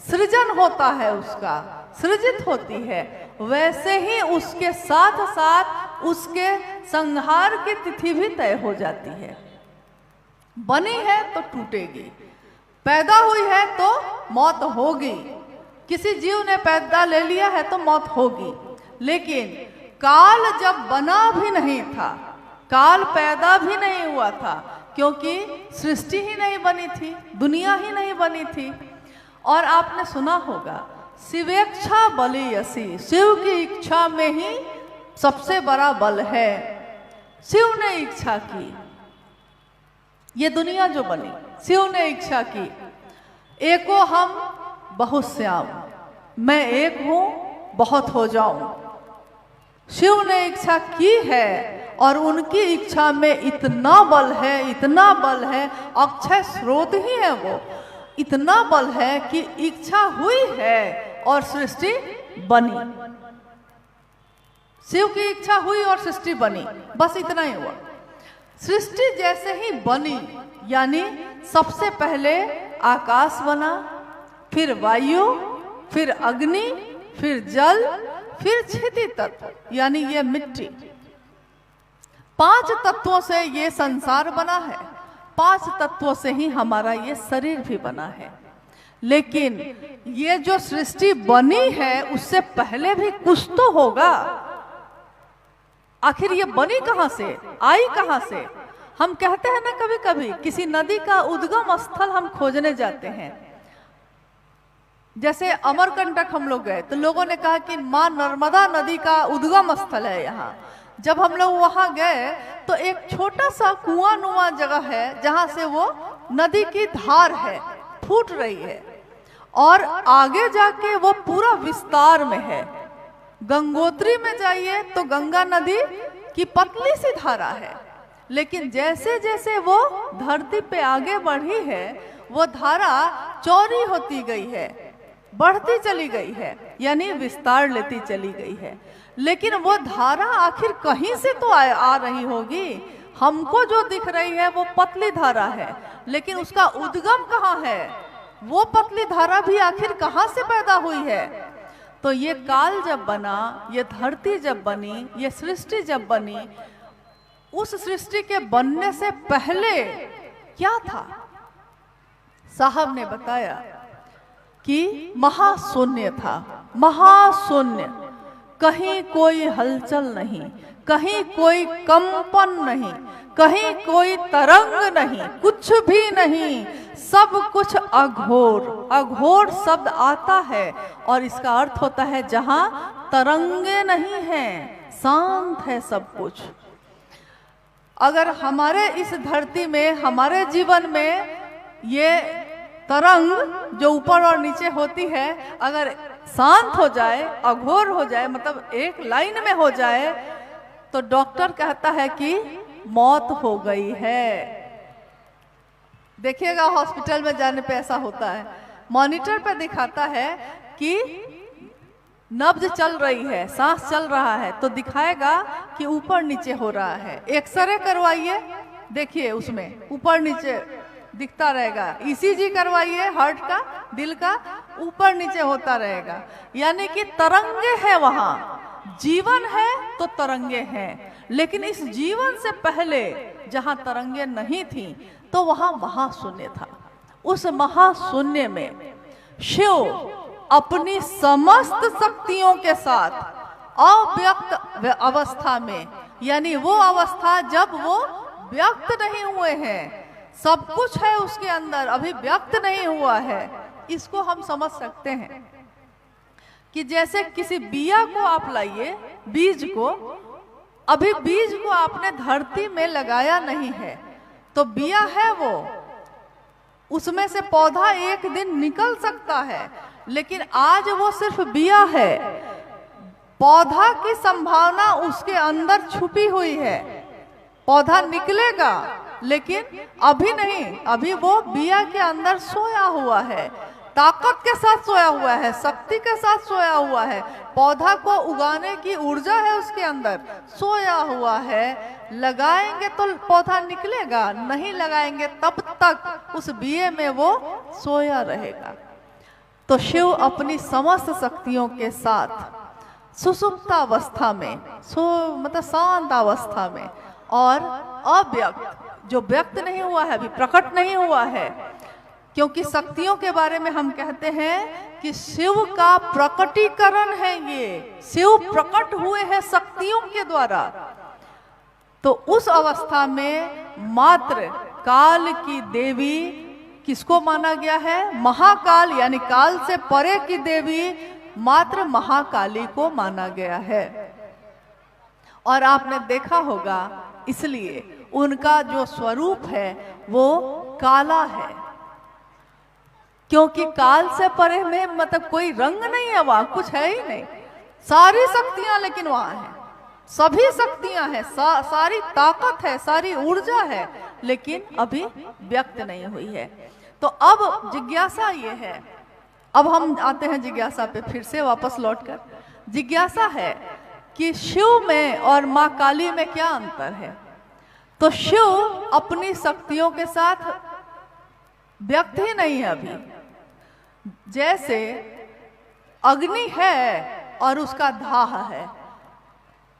सृजन होता है, उसका सृजित होती है, वैसे ही उसके साथ साथ उसके संहार की तिथि भी तय हो जाती है। बनी है तो टूटेगी, पैदा हुई है तो मौत होगी। किसी जीव ने पैदा ले लिया है तो मौत होगी, लेकिन काल जब बना भी नहीं था, काल पैदा भी नहीं हुआ था, क्योंकि सृष्टि ही नहीं बनी थी, दुनिया ही नहीं बनी थी। और आपने सुना होगा शिवेच्छा बली यसी, शिव की इच्छा में ही सबसे बड़ा बल है। शिव ने इच्छा की, ये दुनिया जो बनी शिव ने इच्छा की। एको हम बहुत श्याम, मैं एक हूं बहुत हो जाऊं। शिव ने इच्छा की है और उनकी इच्छा में इतना बल है, इतना बल है, अक्षय स्रोत ही है वो, इतना बल है कि इच्छा हुई है और सृष्टि बनी। शिव की इच्छा हुई और सृष्टि बनी, बस इतना ही हुआ। सृष्टि जैसे ही बनी, यानी सबसे पहले आकाश बना, फिर वायु, फिर अग्नि, फिर जल, फिर क्षिति तत्व यानी ये मिट्टी। 5 तत्वों से ये संसार बना है, 5 तत्वों से ही हमारा ये शरीर भी बना है। लेकिन ये जो सृष्टि बनी है उससे पहले भी कुछ तो होगा। आखिर ये बनी कहां से, आई कहां से? हम कहते हैं ना कभी कभी किसी नदी का उद्गम स्थल हम खोजने जाते हैं। जैसे अमरकंटक हम लोग गए तो लोगों ने कहा कि माँ नर्मदा नदी का उद्गम स्थल है यहाँ। जब हम लोग वहां गए तो एक छोटा सा कुआं नुमा जगह है जहां से वो नदी की धार है, फूट रही है, और आगे जाके वो पूरा विस्तार में है। गंगोत्री में जाइए तो गंगा नदी की पतली सी धारा है, लेकिन जैसे जैसे वो धरती पे आगे बढ़ी है वो धारा चौड़ी होती गई है, बढ़ती चली गई है, यानी विस्तार लेती चली गई है। लेकिन वो धारा आखिर कहीं से तो आ रही होगी। हमको जो दिख रही है वो पतली धारा है, लेकिन उसका उद्गम कहाँ है? वो पतली धारा भी आखिर कहाँ से पैदा हुई है? तो ये काल जब बना, ये धरती जब बनी, ये सृष्टि जब बनी, उस सृष्टि के बनने से पहले क्या था? साहब ने बताया कि महाशून्य था, महाशून्य। कहीं कोई हलचल नहीं, कहीं कोई कंपन नहीं, कहीं कोई तरंग नहीं, कुछ भी नहीं, सब कुछ अघोर। अघोर शब्द आता है और इसका अर्थ होता है जहां तरंगे नहीं हैं, शांत है सब कुछ। अगर हमारे इस धरती में, हमारे जीवन में ये तरंग जो ऊपर और नीचे होती है अगर शांत हो जाए, अघोर हो जाए, मतलब एक लाइन में हो जाए, तो डॉक्टर कहता है कि मौत हो गई है। देखिएगा हॉस्पिटल में जाने पे ऐसा होता है, मॉनिटर पे दिखाता है कि नब्ज चल रही है, सांस चल रहा है, तो दिखाएगा कि ऊपर नीचे हो रहा है। एक्सरे करवाइए, देखिए उसमें ऊपर नीचे दिखता रहेगा। ईसीजी करवाइए हार्ट का, दिल का, ऊपर नीचे होता रहेगा। यानी कि तरंगे है, वहां जीवन है तो तरंगे हैं। लेकिन इस जीवन से पहले जहां तरंगे नहीं थी तो वहां महाशून्य था। उस महाशून्य में शिव अपनी समस्त शक्तियों के साथ अव्यक्त अवस्था में, यानी वो अवस्था जब वो व्यक्त नहीं हुए हैं, सब कुछ है उसके अंदर, अभी व्यक्त नहीं हुआ है। इसको हम समझ सकते हैं कि जैसे किसी बिया को आप लाइए, बीज को, अभी बीज को आपने धरती में लगाया नहीं है तो बिया है वो, उसमें से पौधा एक दिन निकल सकता है, लेकिन आज वो सिर्फ बिया है। पौधा की संभावना उसके अंदर छुपी हुई है, पौधा निकलेगा लेकिन अभी नहीं, अभी वो बिया के अंदर सोया हुआ है, ताकत के साथ सोया हुआ है, शक्ति के साथ सोया हुआ है, पौधा को उगाने की ऊर्जा है उसके अंदर, सोया हुआ है। लगाएंगे तो पौधा निकलेगा, नहीं लगाएंगे तब तक उस बिये में वो सोया रहेगा। तो शिव अपनी समस्त शक्तियों के साथ सुषुप्तावस्था में, मतलब शांत अवस्था में, और अव्यक्त, जो व्यक्त नहीं हुआ है, अभी प्रकट नहीं हुआ है, क्योंकि शक्तियों के बारे में हम कहते हैं कि शिव का प्रकटीकरण है, ये शिव प्रकट हुए हैं शक्तियों के द्वारा। तो उस अवस्था में मात्र काल की देवी किसको माना गया है? महाकाल, यानी काल से परे की देवी मात्र महाकाली को माना गया है। और आपने देखा होगा इसलिए उनका जो स्वरूप है वो काला है, क्योंकि काल से परे में मतलब कोई रंग नहीं है, वहां कुछ है ही नहीं। सारी शक्तियां लेकिन वहां है, सभी शक्तियां हैं, सारी ताकत है, सारी ऊर्जा है, लेकिन अभी व्यक्त नहीं हुई है। तो अब जिज्ञासा ये है, अब हम आते हैं जिज्ञासा पे फिर से वापस लौटकर। जिज्ञासा है कि शिव में और माँ काली में क्या अंतर है। तो शिव अपनी शक्तियों के साथ व्यक्त ही नहीं है अभी। जैसे अग्नि है और उसका दाह है,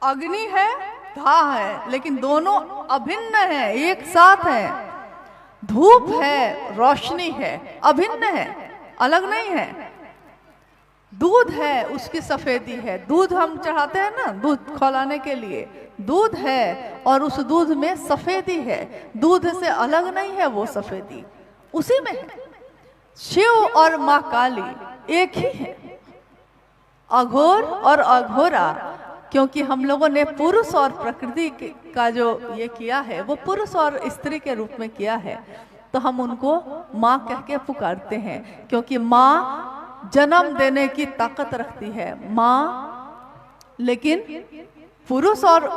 अग्नि है दाह है, लेकिन दोनों अभिन्न है, एक साथ है। धूप है, रोशनी है, अभिन्न है, अलग नहीं है। दूध है, उसकी सफेदी है, दूध हम चढ़ाते हैं ना दूध खौलाने के लिए, दूध है और उस दूध में सफेदी है, दूध से अलग नहीं है वो सफेदी, उसी में है। शिव और माँ काली एक ही है, अघोर और अघोरा। क्योंकि हम लोगों ने पुरुष और प्रकृति का जो ये किया है वो पुरुष और स्त्री के रूप में किया है, तो हम उनको माँ कह के पुकारते हैं, क्योंकि माँ जन्म देने की ताकत रखती है माँ। लेकिन पुरुष और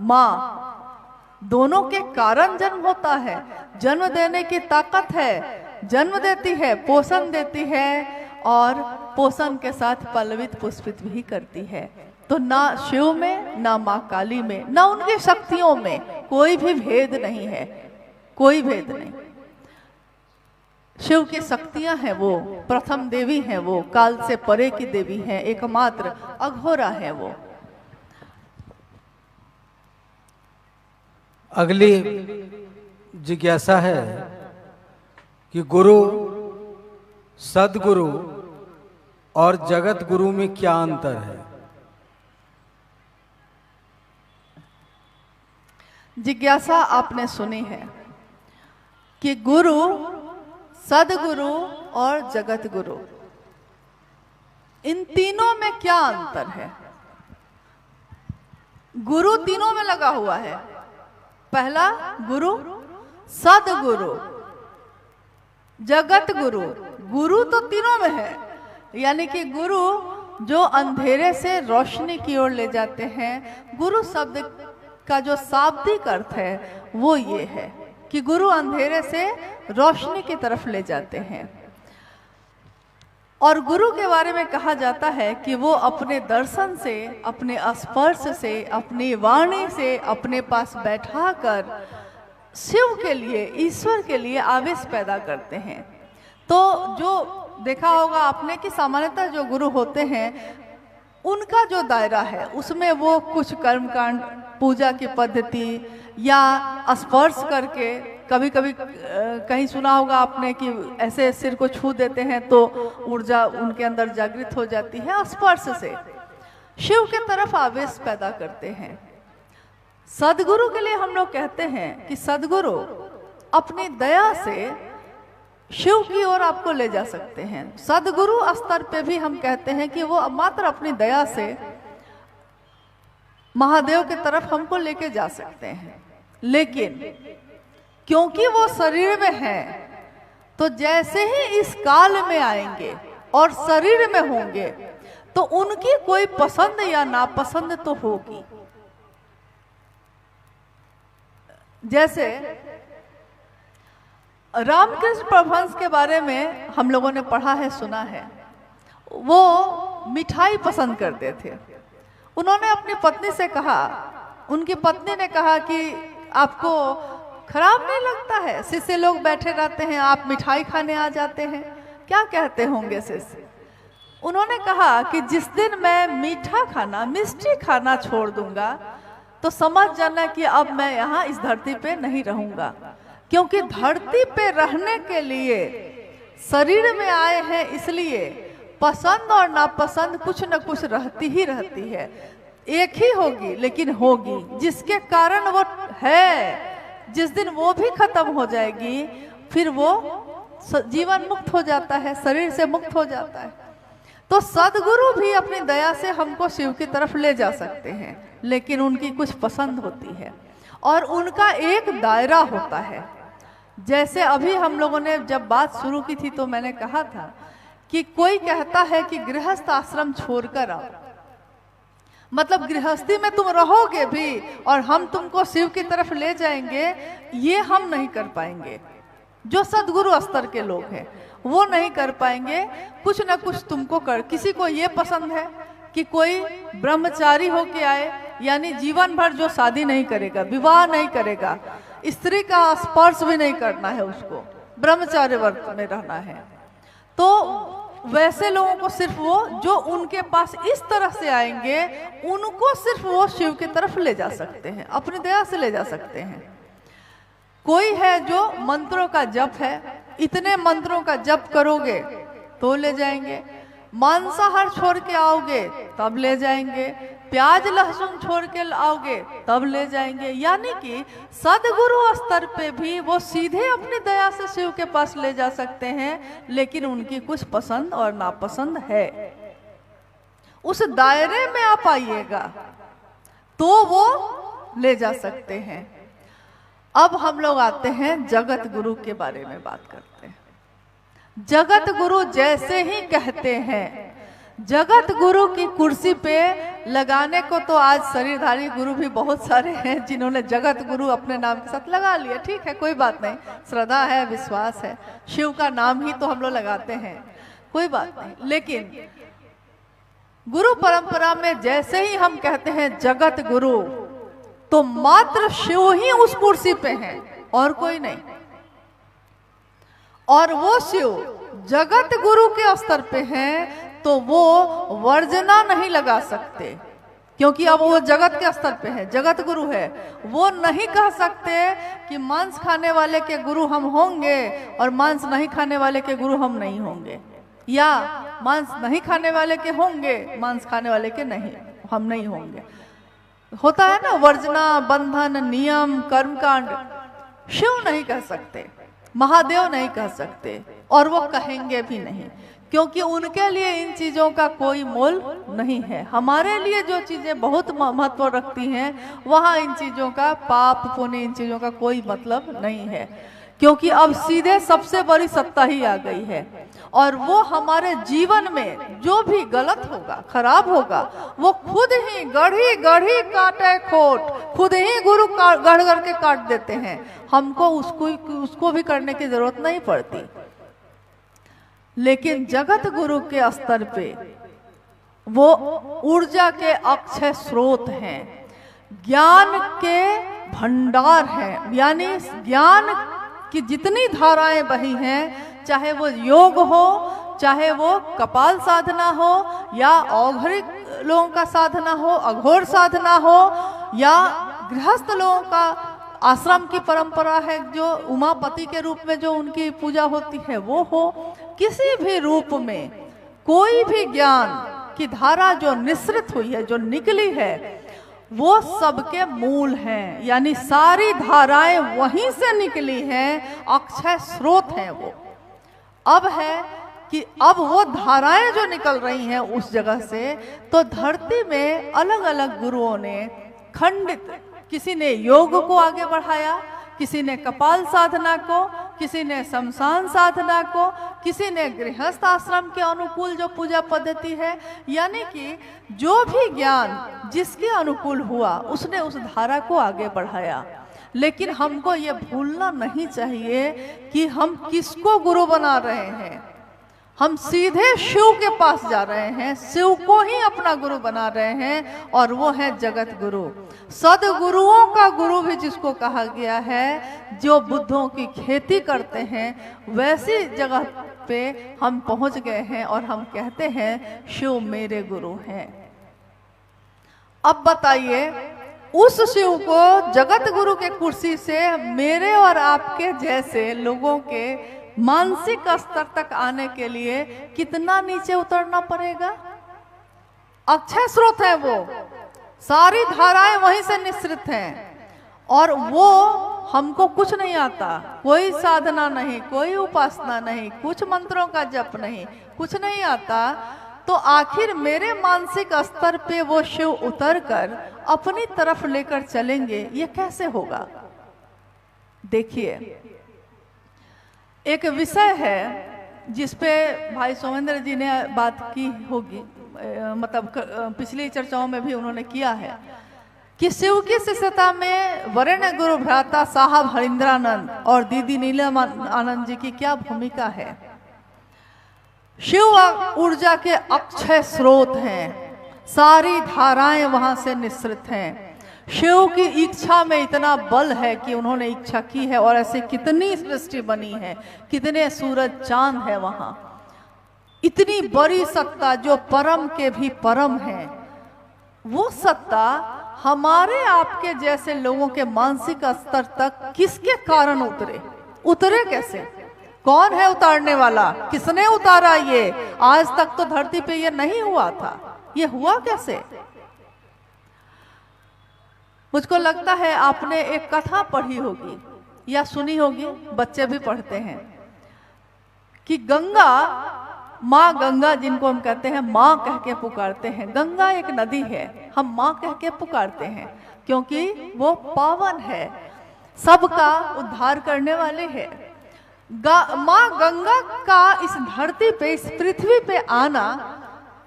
माँ दोनों के कारण जन्म होता है, जन्म देने की ताकत है, जन्म देती है, पोषण देती है और पोषण के साथ पल्लवित पुष्पित भी करती है। तो ना शिव में, ना माँ काली में, ना उनकी शक्तियों में कोई भी भेद नहीं है, कोई भेद नहीं। शिव की शक्तियां हैं वो प्रथम देवी हैं, वो काल से परे की देवी हैं, एकमात्र अघोरा है वो। अगली जिज्ञासा है कि गुरु, सदगुरु और जगत गुरु में क्या अंतर है। जिज्ञासा आपने सुनी है कि गुरु, सदगुरु और जगत गुरु, इन तीनों में क्या अंतर है। गुरु तीनों में लगा हुआ है, पहला गुरु, सदगुरु, जगत गुरु। गुरु तो तीनों में है, यानी कि गुरु जो अंधेरे से रोशनी की ओर ले जाते हैं। गुरु शब्द का जो शाब्दिक अर्थ है वो ये है कि गुरु अंधेरे से रोशनी की तरफ ले जाते हैं। और गुरु के बारे में कहा जाता है कि वो अपने दर्शन से, अपने स्पर्श से, अपनी वाणी से अपने पास बैठा कर शिव के लिए, ईश्वर के लिए आवेश पैदा करते हैं। तो जो देखा होगा आपने कि सामान्यतः जो गुरु होते हैं उनका जो दायरा है उसमें वो कुछ कर्मकांड, पूजा की पद्धति या स्पर्श करके, कभी कभी कहीं सुना होगा आपने कि ऐसे सिर को छू देते हैं तो ऊर्जा उनके अंदर जागृत हो जाती है, स्पर्श से शिव के तरफ आवेश पैदा करते हैं। सदगुरु के लिए हम लोग कहते हैं कि सदगुरु अपनी दया से शिव की ओर आपको ले जा सकते हैं। सदगुरु स्तर पे भी हम कहते हैं कि वो मात्र अपनी दया से महादेव की तरफ हमको लेके जा सकते हैं। लेकिन क्योंकि वो शरीर में है, तो जैसे ही इस काल में आएंगे और शरीर में होंगे तो उनकी कोई पसंद या नापसंद तो होगी। जैसे रामकृष्ण परमहंस के बारे में हम लोगों ने पढ़ा है, सुना है, वो मिठाई पसंद करते थे। उन्होंने अपनी पत्नी से कहा, उनकी पत्नी ने कहा कि आपको खराब नहीं लगता है, शिष्य लोग बैठे रहते हैं, आप मिठाई खाने आ जाते हैं, क्या कहते होंगे शिष्य। उन्होंने कहा कि जिस दिन मैं मीठा खाना, मिष्टी खाना छोड़ दूंगा तो समझ जाना कि अब मैं यहाँ इस धरती पे नहीं रहूंगा। क्योंकि धरती पे रहने के लिए शरीर में आए हैं इसलिए पसंद और नापसंद कुछ न कुछ रहती ही रहती है, एक ही होगी लेकिन होगी, जिसके कारण वो है। जिस दिन वो भी खत्म हो जाएगी फिर वो जीवन मुक्त हो जाता है, शरीर से मुक्त हो जाता है। तो सदगुरु भी अपनी दया से हमको शिव की तरफ ले जा सकते हैं, लेकिन उनकी कुछ पसंद होती है और उनका एक दायरा होता है। जैसे अभी हम लोगों ने जब बात शुरू की थी तो मैंने कहा था कि कोई कहता है कि गृहस्थ आश्रम छोड़कर आओ, मतलब गृहस्थी में तुम रहोगे भी और हम तुमको शिव की तरफ ले जाएंगे, ये हम नहीं कर पाएंगे। जो सदगुरु स्तर के लोग हैं वो नहीं कर पाएंगे। कुछ ना कुछ तुमको कर, किसी को ये पसंद है कि कोई ब्रह्मचारी होके आए, यानी जीवन भर जो शादी नहीं करेगा, विवाह नहीं करेगा, स्त्री का स्पर्श भी नहीं करना है, उसको ब्रह्मचार्य व्रत में रहना है। तो वैसे लोगों को सिर्फ वो जो उनके पास इस तरह से आएंगे उनको सिर्फ वो शिव की तरफ ले जा सकते हैं, अपनी दया से ले जा सकते हैं। कोई है जो मंत्रों का जप है, इतने मंत्रों का जप करोगे तो ले जाएंगे, मांसाहार छोड़ के आओगे तब ले जाएंगे, प्याज लहसुन छोड़ के आओगे तब ले जाएंगे। यानी कि सदगुरु स्तर पे भी वो सीधे अपनी दया से शिव के पास ले जा सकते हैं, लेकिन उनकी कुछ पसंद और नापसंद है। उस दायरे में आप आइएगा तो वो ले जा सकते हैं। अब हम लोग आते हैं जगत गुरु के बारे में बात करते हैं। जगत गुरु जैसे ही कहते हैं, जगत गुरु की कुर्सी पे लगाने को तो आज शरीरधारी गुरु भी बहुत सारे हैं जिन्होंने जगत गुरु अपने नाम के साथ लगा लिया। ठीक है, कोई बात नहीं, श्रद्धा है, विश्वास है, शिव का नाम ही तो हम लोग लगाते हैं, कोई बात नहीं। लेकिन गुरु परंपरा में जैसे ही हम कहते हैं जगत गुरु, तो मात्र शिव ही उस कुर्सी पे हैं और कोई नहीं। और वो शिव जगत गुरु के स्तर पे हैं तो वो वर्जना नहीं लगा सकते, क्योंकि अब वो जगत के स्तर पे है, जगत गुरु है। वो नहीं कह सकते कि मांस खाने वाले के गुरु हम होंगे और मांस नहीं खाने वाले के गुरु हम नहीं होंगे, या मांस नहीं खाने वाले के होंगे, मांस खाने वाले के नहीं, हम नहीं होंगे। होता है ना वर्जना, बंधन, नियम, कर्मकांड। शिव नहीं कह सकते, महादेव नहीं कह सकते और वो कहेंगे भी नहीं, क्योंकि उनके लिए इन चीजों का कोई मोल नहीं है। हमारे लिए जो चीजें बहुत महत्व रखती हैं वहां इन चीजों का, पाप पुण्य, इन चीजों का कोई मतलब नहीं है, क्योंकि अब सीधे सबसे बड़ी सत्ता ही आ गई है। और वो हमारे जीवन में जो भी गलत होगा, खराब होगा, वो खुद ही गढ़ी गढ़ी काटे खोट, खुद ही गुरु गढ़ गढ़ के काट देते हैं। हमको उसको भी करने की जरूरत नहीं पड़ती। लेकिन जगत गुरु के स्तर पे वो ऊर्जा के अक्षय स्रोत हैं, ज्ञान के भंडार हैं, यानी ज्ञान की जितनी धाराएं बही हैं, चाहे वो योग हो, चाहे वो कपाल साधना हो, या औघरिक लोगों का साधना हो, अघोर साधना हो, या गृहस्थ लोगों का आश्रम की परंपरा है जो उमापति के रूप में जो उनकी पूजा होती है वो हो, किसी भी रूप में कोई भी ज्ञान की धारा जो निसृत हुई है, जो निकली है, वो सबके मूल हैं। यानी सारी धाराएं वहीं से निकली हैं, अक्षय स्रोत हैं वो। अब है कि अब वो धाराएं जो निकल रही हैं उस जगह से, तो धरती में अलग अलग गुरुओं ने खंडित, किसी ने योग को आगे बढ़ाया, किसी ने कपाल साधना को, किसी ने शमशान साधना को, किसी ने गृहस्थ आश्रम के अनुकूल जो पूजा पद्धति है, यानी कि जो भी ज्ञान जिसके अनुकूल हुआ उसने उस धारा को आगे बढ़ाया। लेकिन हमको ये भूलना नहीं चाहिए कि हम किसको गुरु बना रहे हैं। हम सीधे शिव के पास जा रहे हैं, शिव को ही अपना गुरु बना रहे हैं, और वो है जगत गुरु। सदगुरुओं का गुरु भी जिसको कहा गया है, जो बुद्धों की खेती करते हैं, वैसी जगह पे हम पहुंच गए हैं और हम कहते हैं शिव मेरे गुरु हैं। अब बताइए, उस शिव को जगत गुरु के कुर्सी से मेरे और आपके जैसे लोगों के मानसिक स्तर तक आने के लिए कितना नीचे उतरना पड़ेगा? अक्षय स्रोत है वो, सारी धाराएं वहीं से निश्रित हैं, और वो हमको कुछ नहीं आता, कोई साधना नहीं, कोई उपासना नहीं, कुछ मंत्रों का जप नहीं, कुछ नहीं आता, तो आखिर मेरे मानसिक स्तर पे वो शिव उतर कर अपनी तरफ लेकर चलेंगे, ये कैसे होगा? देखिए, एक विषय है जिसपे भाई सोमेंद्र जी ने बात की होगी, मतलब पिछली चर्चाओं में भी उन्होंने किया है कि शिव की शिष्यता में वरेण्य गुरु भ्राता साहब हरिंद्रानंद और दीदी नीलम आनंद जी की क्या भूमिका है। शिव ऊर्जा के अक्षय स्रोत हैं, सारी धाराएं वहां से निश्रित हैं। शिव की इच्छा में इतना बल है कि उन्होंने इच्छा की है, और ऐसे कितनी सृष्टि बनी है, कितने सूरज चांद है वहां। इतनी बड़ी सत्ता जो परम के भी परम है, वो सत्ता हमारे आपके जैसे लोगों के मानसिक स्तर तक किसके कारण उतरे कैसे? कौन है उतारने वाला? किसने उतारा? ये आज तक तो धरती पे ये नहीं हुआ था, ये हुआ कैसे? मुझको लगता है आपने एक कथा पढ़ी होगी या सुनी होगी, बच्चे भी पढ़ते हैं, कि गंगा, माँ गंगा जिनको हम कहते हैं, माँ कह के पुकारते हैं। गंगा एक नदी है, हम माँ कह के पुकारते हैं क्योंकि वो पावन है, सबका उद्धार करने वाले है। माँ गंगा का इस धरती पे, इस पृथ्वी पे आना,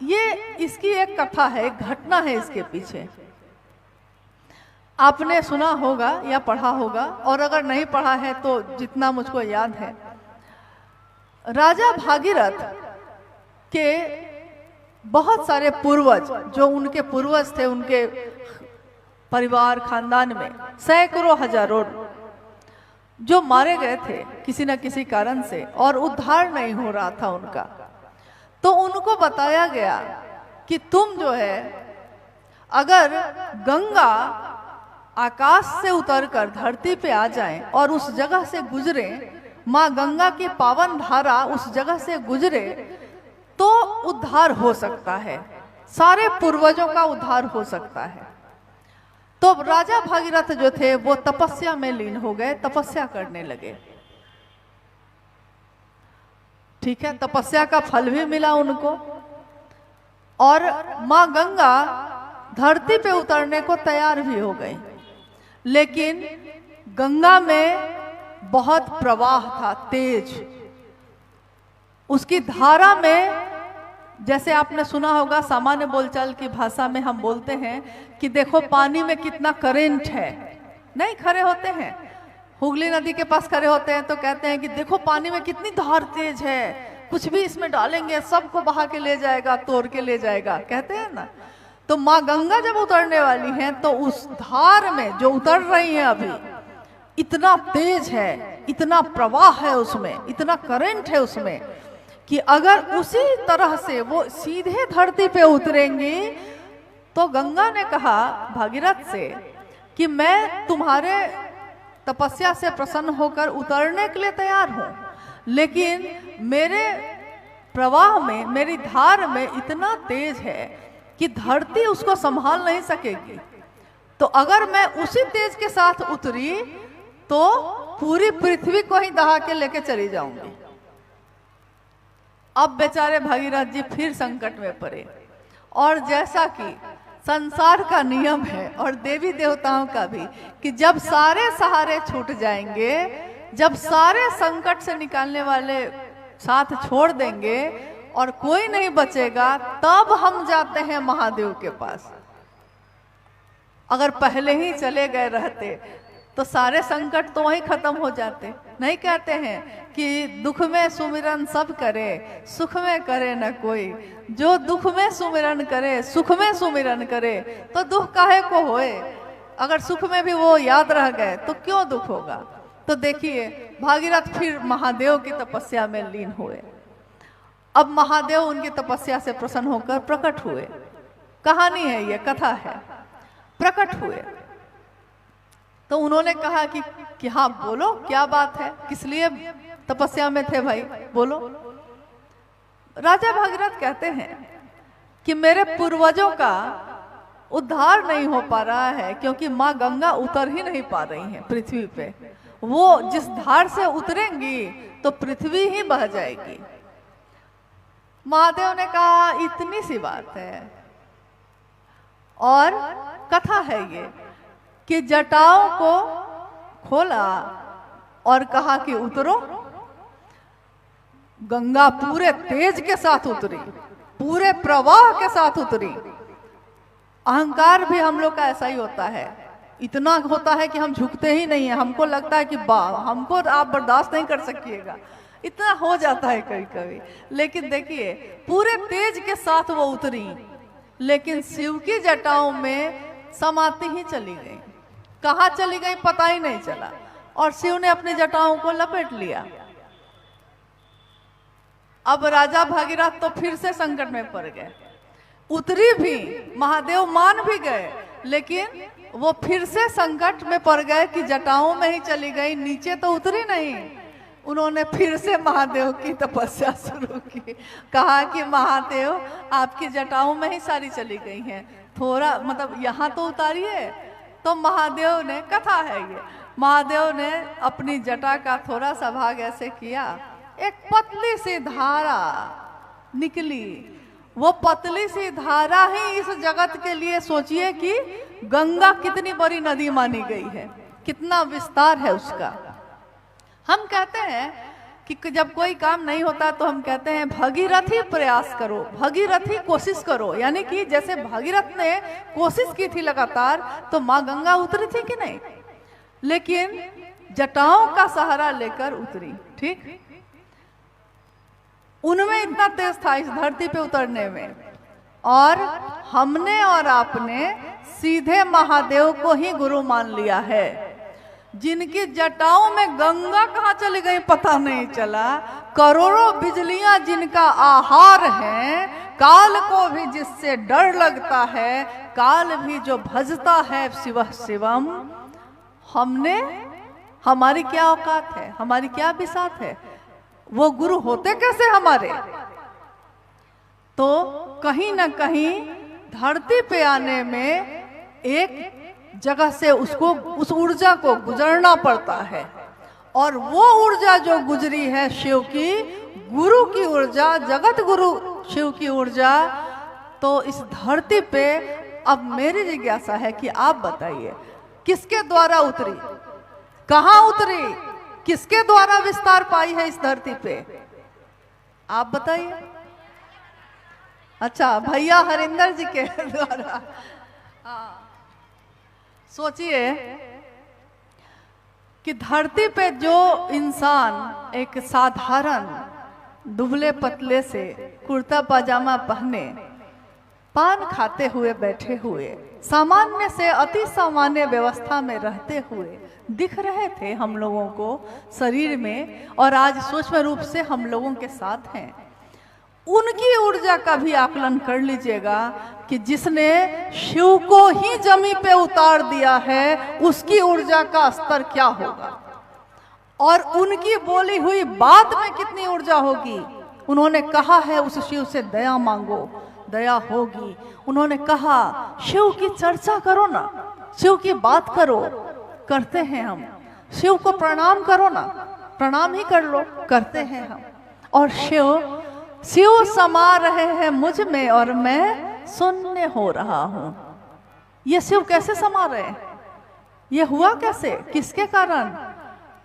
ये इसकी एक कथा है, एक घटना है इसके पीछे। आपने सुना होगा या पढ़ा होगा, और अगर नहीं पढ़ा है तो जितना मुझको याद है, राजा भागीरथ के बहुत सारे पूर्वज, जो उनके पूर्वज थे, उनके परिवार खानदान में सैकड़ों हजारों जो मारे गए थे किसी न किसी कारण से, और उद्धार नहीं हो रहा था उनका। तो उनको बताया गया कि तुम जो है, अगर गंगा आकाश से उतरकर धरती पे आ जाए और उस जगह से गुजरे, माँ गंगा की पावन धारा उस जगह से गुजरे, तो उद्धार हो सकता है, सारे पूर्वजों का उद्धार हो सकता है। तो राजा भागीरथ जो थे वो तपस्या में लीन हो गए, तपस्या करने लगे। ठीक है, तपस्या का फल भी मिला उनको, और माँ गंगा धरती पे उतरने को तैयार भी हो गई। लेकिन गंगा में बहुत प्रवाह था, तेज। उसकी धारा में, जैसे आपने सुना होगा, सामान्य बोलचाल की भाषा में हम बोलते हैं कि देखो पानी में कितना करंट है। नहीं, खड़े होते हैं, हुगली नदी के पास खड़े होते हैं तो कहते हैं कि देखो पानी में कितनी धार तेज है, कुछ भी इसमें डालेंगे सबको बहा के ले जाएगा, तोड़ के ले जाएगा, कहते हैं ना। तो माँ गंगा जब उतरने वाली हैं तो उस धार में जो उतर रही हैं अभी, इतना तेज है, इतना प्रवाह है उसमें, इतना करंट है उसमें, कि अगर उसी तरह से वो सीधे धरती पे उतरेंगी, तो गंगा ने कहा भागीरथ से कि मैं तुम्हारे तपस्या से प्रसन्न होकर उतरने के लिए तैयार हूं, लेकिन मेरे प्रवाह में, मेरी धार में इतना तेज है कि धरती उसको संभाल नहीं सकेगी। तो अगर मैं उसी तेज के साथ उतरी तो पूरी पृथ्वी को ही दहा के लेके चली जाऊंगी। अब बेचारे भागीरथ जी फिर संकट में पड़े, और जैसा कि संसार का नियम है और देवी देवताओं का भी, कि जब सारे सहारे छूट जाएंगे, जब सारे संकट से निकालने वाले साथ छोड़ देंगे और कोई नहीं बचेगा, तब हम जाते हैं महादेव के पास। अगर पहले ही चले गए रहते तो सारे संकट तो वहीं खत्म हो जाते। नहीं कहते हैं कि दुख में सुमिरन सब करे, सुख में करे न कोई। जो दुख में सुमिरन करे, सुख में सुमिरन करे, तो दुख काहे को होए। अगर सुख में भी वो याद रह गए तो क्यों दुख होगा। तो देखिए, भागीरथ फिर महादेव की तपस्या में लीन हुए। अब महादेव उनकी तपस्या से प्रसन्न होकर प्रकट हुए। कहानी है ये, कथा है। प्रकट हुए तो उन्होंने कहा कि हाँ बोलो, क्या बात है, किस लिए तपस्या में थे भाई, बोलो। राजा भगीरथ कहते हैं कि मेरे पूर्वजों का उद्धार नहीं हो पा रहा है, क्योंकि माँ गंगा उतर ही नहीं पा रही है पृथ्वी पे। वो जिस धार से उतरेंगी तो पृथ्वी ही बह जाएगी। महादेव ने कहा इतनी सी बात है। और कथा है ये कि जटाओं को खोला और कहा कि उतरो। गंगा पूरे तेज के साथ उतरी, पूरे प्रवाह के साथ उतरी। अहंकार भी हम लोग का ऐसा ही होता है, इतना होता है कि हम झुकते ही नहीं है। हमको लगता है कि हमको आप बर्दाश्त नहीं कर सकिएगा, इतना हो जाता है कभी कभी। लेकिन देखिए पूरे तेज के साथ वो उतरी, लेकिन शिव की जटाओं में समाती ही चली गई। कहाँ चली गई पता ही नहीं चला, और शिव ने अपनी जटाओं को लपेट लिया। अब राजा भागीरथ तो फिर से संकट में पड़ गए। उतरी भी, महादेव मान भी गए, लेकिन वो फिर से संकट में पड़ गए कि जटाओं में ही चली गई, नीचे तो उतरी नहीं। उन्होंने फिर से महादेव की तपस्या शुरू की। कहा कि महादेव आपकी जटाओं में ही सारी चली गई हैं, थोड़ा मतलब यहाँ तो उतारिए। तो महादेव ने, कथा है ये, महादेव ने अपनी जटा का थोड़ा सा भाग ऐसे किया, एक पतली सी धारा निकली। वो पतली सी धारा ही इस जगत के लिए, सोचिए कि गंगा कितनी बड़ी नदी मानी गई है, कितना विस्तार है उसका। हम कहते हैं कि जब कोई काम नहीं होता तो हम कहते हैं भगीरथी प्रयास करो, भगीरथी कोशिश करो। यानी कि जैसे भगीरथ ने कोशिश की थी लगातार, तो माँ गंगा उतरी थी कि नहीं, लेकिन जटाओं का सहारा लेकर उतरी। ठीक, उनमें इतना तेज था इस धरती पे उतरने में, और हमने और आपने सीधे महादेव को ही गुरु मान लिया है। जिनकी जटाओं में गंगा कहाँ चली गई पता नहीं चला, करोड़ों बिजलियां जिनका आहार है, काल को भी जिससे डर लगता है, काल भी जो भजता है शिव शिवम। हमने, हमारी क्या औकात है, हमारी क्या बिसात है, वो गुरु होते कैसे हमारे। तो कहीं ना कहीं धरती पे आने में एक जगह से उसको, उस ऊर्जा को गुजरना पड़ता है, और वो ऊर्जा जो गुजरी है शिव की, गुरु की ऊर्जा, जगत गुरु शिव की ऊर्जा, तो इस धरती पे अब मेरी जिज्ञासा है कि आप बताइए किसके द्वारा उतरी, कहाँ उतरी, किसके द्वारा विस्तार पाई है इस धरती पे, आप बताइए। अच्छा, भैया हरिंदर जी के द्वारा। सोचिए कि धरती पे जो इंसान एक साधारण दुबले पतले से कुर्ता पाजामा पहने, पान खाते हुए बैठे हुए, सामान्य से अति सामान्य व्यवस्था में रहते हुए दिख रहे थे हम लोगों को शरीर में, और आज सूक्ष्म रूप से हम लोगों के साथ हैं। उनकी ऊर्जा का भी आकलन कर लीजिएगा कि जिसने शिव को ही जमीन पे उतार दिया है, उसकी ऊर्जा का स्तर क्या होगा, और उनकी बोली हुई बात में कितनी ऊर्जा होगी। उन्होंने कहा है उस शिव से दया मांगो, दया होगी। उन्होंने कहा शिव की चर्चा करो ना, शिव की बात करो, करते हैं हम। शिव को प्रणाम करो ना, प्रणाम ही कर लो, करते हैं हम। और शिव समा रहे हैं मुझ में और मैं शून्य हो रहा हूं। ये शिव कैसे समा रहे हैं, ये हुआ कैसे, किसके कारण।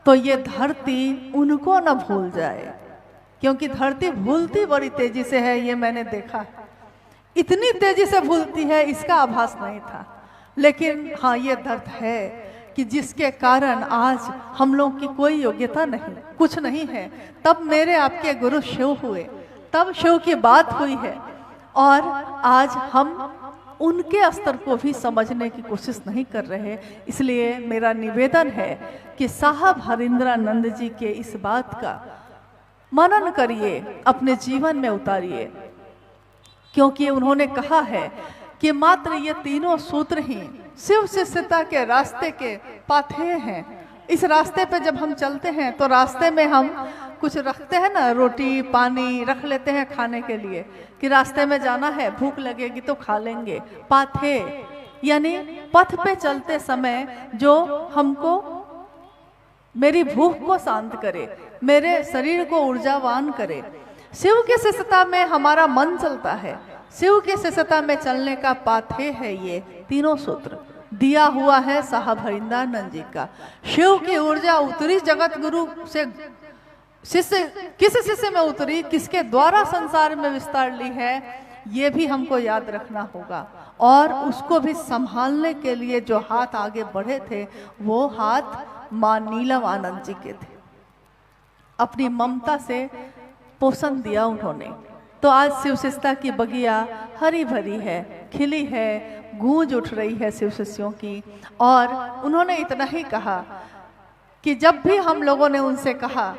तो ये धरती उनको न भूल जाए, क्योंकि धरती भूलती बड़ी तेजी से है, ये मैंने देखा है। इतनी तेजी से भूलती है इसका आभास नहीं था, लेकिन हाँ ये दर्द है कि जिसके कारण आज हम लोग की कोई योग्यता नहीं, कुछ नहीं है। तब मेरे आपके गुरु शिव हुए, तब शिव की बात हुई है, और आज हम उनके स्तर को भी समझने की कोशिश नहीं कर रहे। इसलिए मेरा निवेदन है कि साहब हरिंद्रानंद जी के इस बात का मनन करिए, अपने जीवन में उतारिए, क्योंकि उन्होंने कहा है कि मात्र ये तीनों सूत्र ही शिव शिष्यता के रास्ते के पाथेय हैं। इस रास्ते पे जब हम चलते हैं तो रास्ते में हम कुछ रखते हैं ना, रोटी पानी रख लेते हैं खाने के लिए, कि रास्ते में जाना है, भूख लगेगी तो खा लेंगे। पाथेय यानी पथ पे चलते समय जो हमको मेरी भूख को शांत करे, मेरे शरीर को ऊर्जावान करे। शिव की शिष्यता में हमारा मन चलता है। शिव की शिष्यता में चलने का पाथेय है ये तीनों सूत्र दिया हुआ है साहब हरिंदानंद जी का। शिव की ऊर्जा उतरी जगत गुरु से, शिष्य किस शिष्य में उतरी, किसके द्वारा संसार में विस्तार ली है, ये भी हमको याद रखना होगा। और उसको भी संभालने के लिए जो हाथ आगे बढ़े थे वो हाथ मां नीलम आनंद जी के थे। अपनी ममता से पोषण दिया उन्होंने। तो आज शिव शिष्यता की बगिया हरी भरी है, खिली है, गूंज उठ रही है शिव शिष्यों की। और उन्होंने इतना ही कहा कि जब भी हम लोगों ने उनसे कहा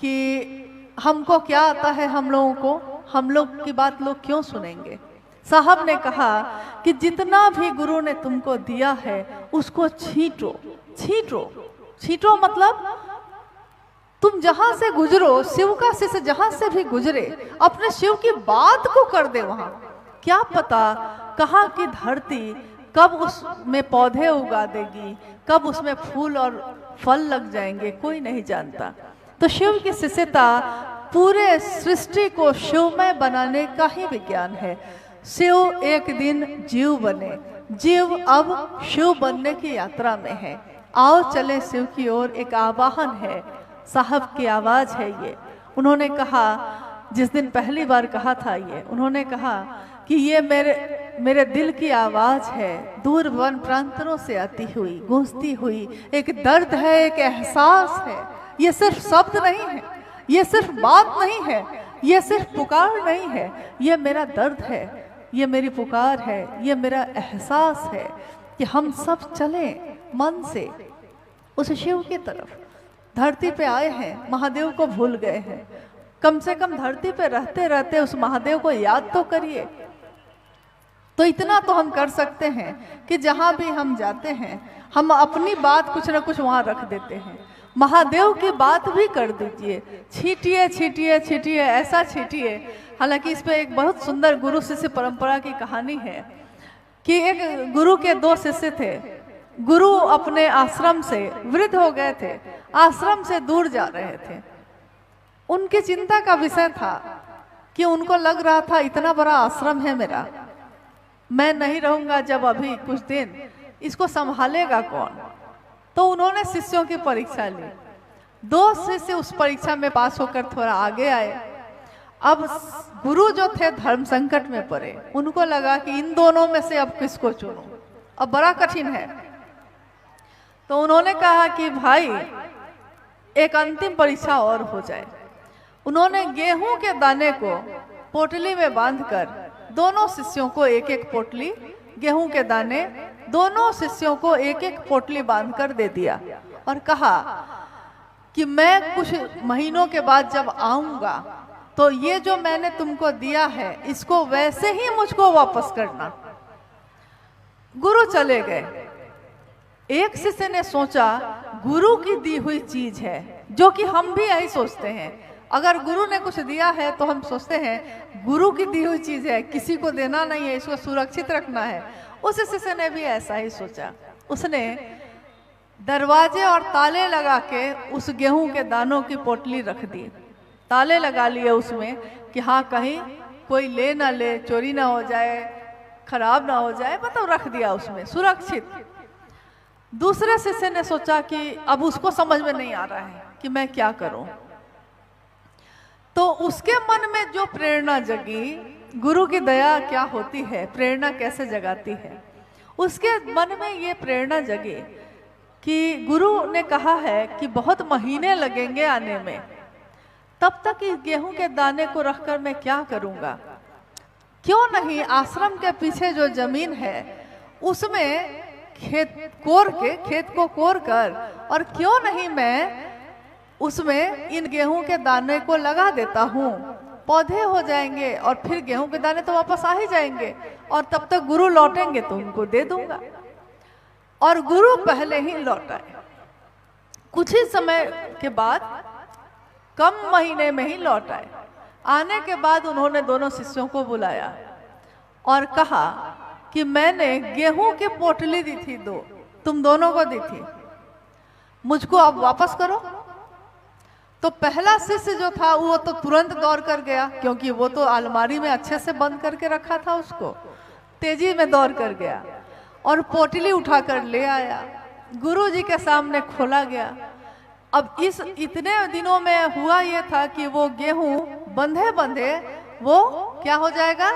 कि हमको क्या आता है, हम लोगों को, हम लोग की बात लोग क्यों सुनेंगे, साहब ने कहा कि जितना भी गुरु ने तुमको दिया है उसको छींटो। छींटो, छींटो मतलब तुम जहां से गुजरो, शिव का शिष्य जहां से भी गुजरे, अपने शिव की बात को कर दे वहां। क्या पता कहाँ की धरती कब उसमें पौधे उगा देगी, कब उसमें फूल और फल लग जाएंगे, कोई नहीं जानता। तो शिव की शिष्यता पूरे सृष्टि को शिवमय बनाने का ही विज्ञान है। शिव एक दिन जीव बने, जीव अब शिव बनने की यात्रा में है। आओ चले शिव की ओर, एक आवाहन है, साहब की आवाज है ये। उन्होंने कहा, जिस दिन पहली बार कहा था ये, उन्होंने कहा कि ये मेरे दिल की आवाज है, दूर वन प्रांतरों से आती हुई, गूंजती हुई, एक दर्द है, एक एहसास है। ये सिर्फ शब्द नहीं है, ये सिर्फ बात नहीं है, ये सिर्फ पुकार नहीं है, ये मेरा दर्द है, ये मेरी पुकार है, ये मेरा एहसास है कि हम सब चलें मन से उस शिव की तरफ। धरती पे आए हैं, महादेव को भूल गए हैं, कम से कम धरती पे रहते रहते उस महादेव को याद तो करिए। तो इतना तो हम कर सकते हैं कि जहां भी हम जाते हैं हम अपनी बात कुछ ना कुछ वहां रख देते हैं। महादेव की बात भी कर दीजिए, छींटिए छींटिए छींटिए, ऐसा छींटिए। हालांकि इस पे एक बहुत सुंदर गुरु शिष्य परंपरा की कहानी है कि एक गुरु के दो शिष्य थे। गुरु अपने आश्रम से वृद्ध हो गए थे, आश्रम से दूर जा रहे थे। उनकी चिंता का विषय था कि उनको लग रहा था इतना बड़ा आश्रम है मेरा, मैं नहीं रहूंगा जब अभी कुछ दिन, इसको संभालेगा कौन। तो उन्होंने शिष्यों की परीक्षा ली। दो शिष्य उस परीक्षा में पास होकर थोड़ा आगे आए। अब गुरु जो थे धर्म संकट में पड़े, उनको लगा कि इन दोनों में से अब किसको चुनूं, अब बड़ा कठिन है। तो उन्होंने कहा कि भाई एक अंतिम परीक्षा और हो जाए। उन्होंने गेहूं के दाने को पोटली में बांधकर दोनों शिष्यों को एक एक पोटली गेहूं के दाने, दोनों शिष्यों को एक एक पोटली बांधकर दे दिया और कहा कि मैं कुछ महीनों के बाद जब आऊंगा तो ये जो मैंने तुमको दिया है इसको वैसे ही मुझको वापस करना। गुरु चले गए। एक शिष्य ने सोचा गुरु की दी हुई चीज है, जो कि हम भी यही सोचते हैं। अगर गुरु ने कुछ दिया है तो हम सोचते हैं गुरु की दी हुई चीज है, किसी को देना नहीं है, इसको सुरक्षित रखना है। उस शिष्य ने भी ऐसा ही सोचा। उसने दरवाजे और ताले लगा के उस गेहूं के दानों की पोटली रख दी। ताले लगा लिए उसमें कि हाँ कहीं कोई ले ना ले, चोरी ना हो जाए, खराब ना हो जाए, मतलब रख दिया उसमें सुरक्षित। दूसरे शिष्य ने सोचा कि अब उसको समझ में नहीं आ रहा है कि मैं क्या करूं। तो उसके मन में जो प्रेरणा जगी, गुरु की दया क्या होती है, प्रेरणा कैसे जगाती है, उसके मन में ये प्रेरणा जगी कि गुरु ने कहा है कि बहुत महीने लगेंगे आने में, तब तक इस गेहूं के दाने को रखकर मैं क्या करूंगा। क्यों नहीं आश्रम के पीछे जो जमीन है उसमें खेत को कोर कर, और क्यों नहीं मैं उसमें इन गेहूं के दाने को लगा देता हूँ, पौधे हो जाएंगे और फिर गेहूं के दाने तो वापस आ ही जाएंगे और तब तक गुरु लौटेंगे तो उनको दे दूंगा। और गुरु पहले ही लौट आए। कुछ ही समय के बाद, कम महीने में ही लौट आए। आने के बाद उन्होंने दोनों शिष्यों को बुलाया और कहा कि मैंने गेहूं की पोटली दी थी, दो तुम दोनों को दी थी, मुझको अब वापस करो। तो पहला शिष्य जो था वो तो तुरंत दौड़ कर गया, क्योंकि वो तो अलमारी में अच्छे से बंद करके रखा था, उसको तेजी में दौड़ कर गया और पोटली उठाकर ले आया। गुरु जी के सामने खोला गया। अब इस इतने दिनों में हुआ ये था कि वो गेहूं बंधे बंधे वो क्या हो जाएगा,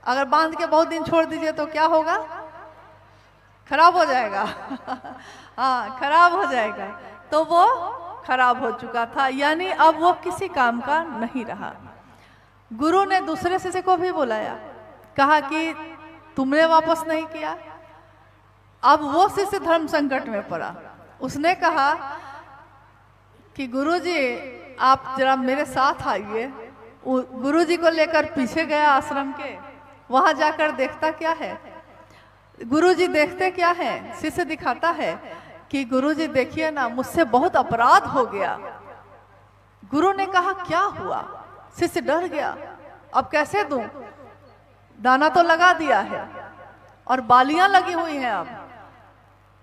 अगर बांध के बहुत दिन छोड़ दीजिए तो क्या होगा, खराब हो जाएगा। हाँ, खराब हो जाएगा। तो वो खराब हो चुका था, यानी अब वो किसी काम का नहीं रहा। गुरु ने दूसरे शिष्य को भी बुलाया, कहा कि तुमने वापस नहीं किया। अब वो शिष्य धर्म संकट में पड़ा। उसने कहा कि गुरुजी आप जरा मेरे साथ आइए। गुरुजी को लेकर पीछे गया आश्रम के, वहां जाकर देखता क्या है, गुरुजी देखते क्या है, शिष्य दिखाता है कि गुरुजी देखिए ना, मुझसे बहुत अपराध हो गया। गुरु ने कहा क्या हुआ? शिष्य डर गया, अब कैसे दूं, दाना तो लगा दिया है और बालियां लगी हुई हैं अब।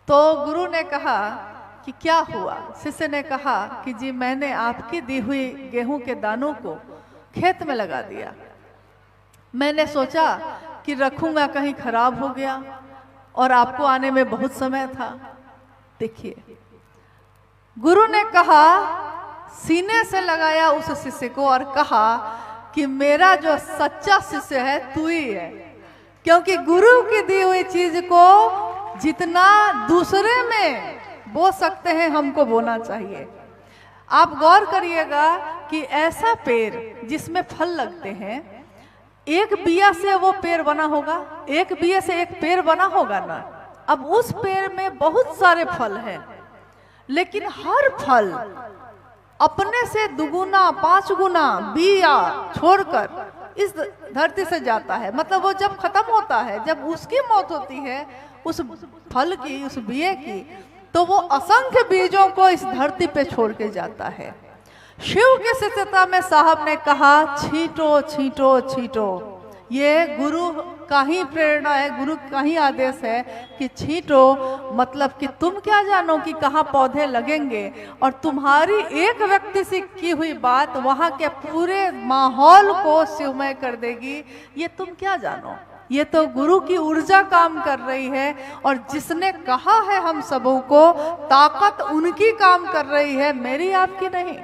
तो गुरु ने कहा कि क्या हुआ? शिष्य ने कहा कि जी मैंने आपकी दी हुई गेहूं के दानों को खेत में लगा दिया। मैंने सोचा कि रखूंगा, कहीं खराब हो गया और आपको आने में बहुत समय था। देखिए, गुरु ने कहा, सीने से लगाया उस शिष्य को और कहा कि मेरा जो सच्चा शिष्य है तू ही है, क्योंकि गुरु की दी हुई चीज को जितना दूसरे में बो सकते हैं हमको बोना चाहिए। आप गौर करिएगा कि ऐसा पेड़ जिसमें फल लगते हैं, एक बिया से वो पेड़ बना होगा, एक बिया से एक पेड़ बना होगा ना। अब उस पेड़ में बहुत सारे फल हैं, लेकिन हर फल अपने से दुगुना 5 गुना बिया छोड़कर इस धरती से जाता है। मतलब वो जब खत्म होता है, जब उसकी मौत होती है उस फल की, उस बिये की, तो वो असंख्य बीजों को इस धरती पे छोड़ के जाता है। शिव की शिष्यता में साहब ने कहा, छींटो छींटो छींटो। ये गुरु का ही प्रेरणा है, गुरु का ही आदेश है कि छींटो। मतलब कि तुम क्या जानो कि कहाँ पौधे लगेंगे, और तुम्हारी एक व्यक्ति से की हुई बात वहाँ के पूरे माहौल को शिवमय कर देगी। ये तुम क्या जानो, ये तो गुरु की ऊर्जा काम कर रही है। और जिसने कहा है हम सबों को, ताकत उनकी काम कर रही है, मेरी आपकी नहीं।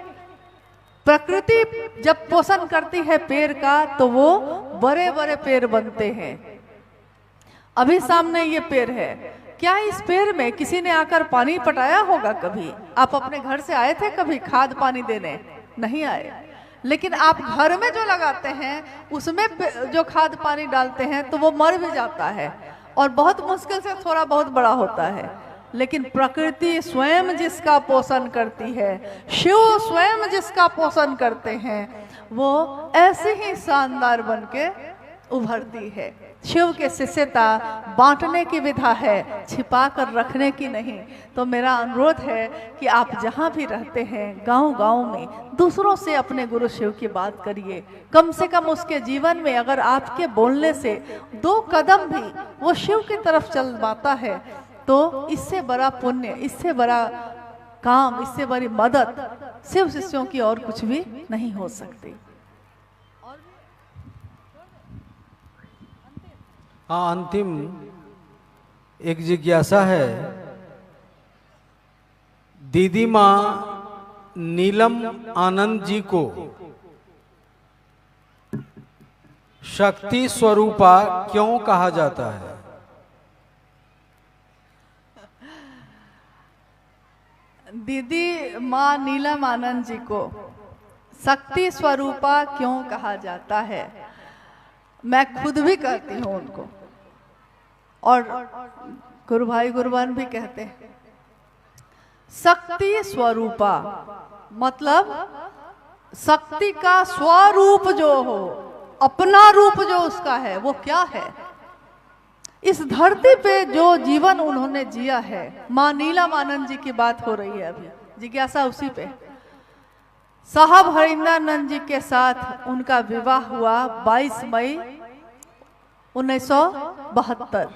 प्रकृति जब पोषण करती है पेड़ का तो वो बड़े बड़े पेड़ बनते हैं। अभी सामने ये पेड़ है, क्या इस पेड़ में किसी ने आकर पानी पटाया होगा कभी? आप अपने घर से आए थे कभी खाद पानी देने? नहीं आए। लेकिन आप घर में जो लगाते हैं उसमें जो खाद पानी डालते हैं तो वो मर भी जाता है और बहुत मुश्किल से थोड़ा बहुत बड़ा होता है। लेकिन प्रकृति स्वयं जिसका पोषण करती है, शिव स्वयं जिसका पोषण करते हैं, वो ऐसे ही शानदार बन के उभरती है। शिव के शिष्यता बांटने की विधा है, छिपा कर रखने की नहीं। तो मेरा अनुरोध है कि आप जहाँ भी रहते हैं, गांव-गांव में दूसरों से अपने गुरु शिव की बात करिए। कम से कम उसके जीवन में अगर आपके बोलने से 2 कदम भी वो शिव की तरफ चल पाता है, तो इससे बड़ा पुण्य, इससे बड़ा काम, इससे बड़ी मदद शिव शिष्यों की और कुछ भी नहीं हो सकती। हाँ, अंतिम एक जिज्ञासा है। दीदी माँ नीलम आनंद जी को शक्ति स्वरूपा क्यों कहा जाता है? दीदी माँ नीलम आनंद जी को शक्ति स्वरूपा क्यों कहा जाता है? मैं खुद भी कहती हूँ उनको, और गुरु भाई गुरुवान भी कहते हैं। शक्ति स्वरूपा मतलब शक्ति का स्वरूप जो हो, अपना रूप जो उसका है, वो क्या है? इस धरती पे जो जीवन उन्होंने जिया है, माँ नीलम जी की बात हो रही है अभी, जिज्ञासा उसी पे। साहब हरिंदरानंद जी के साथ उनका विवाह हुआ 22 मई 1972।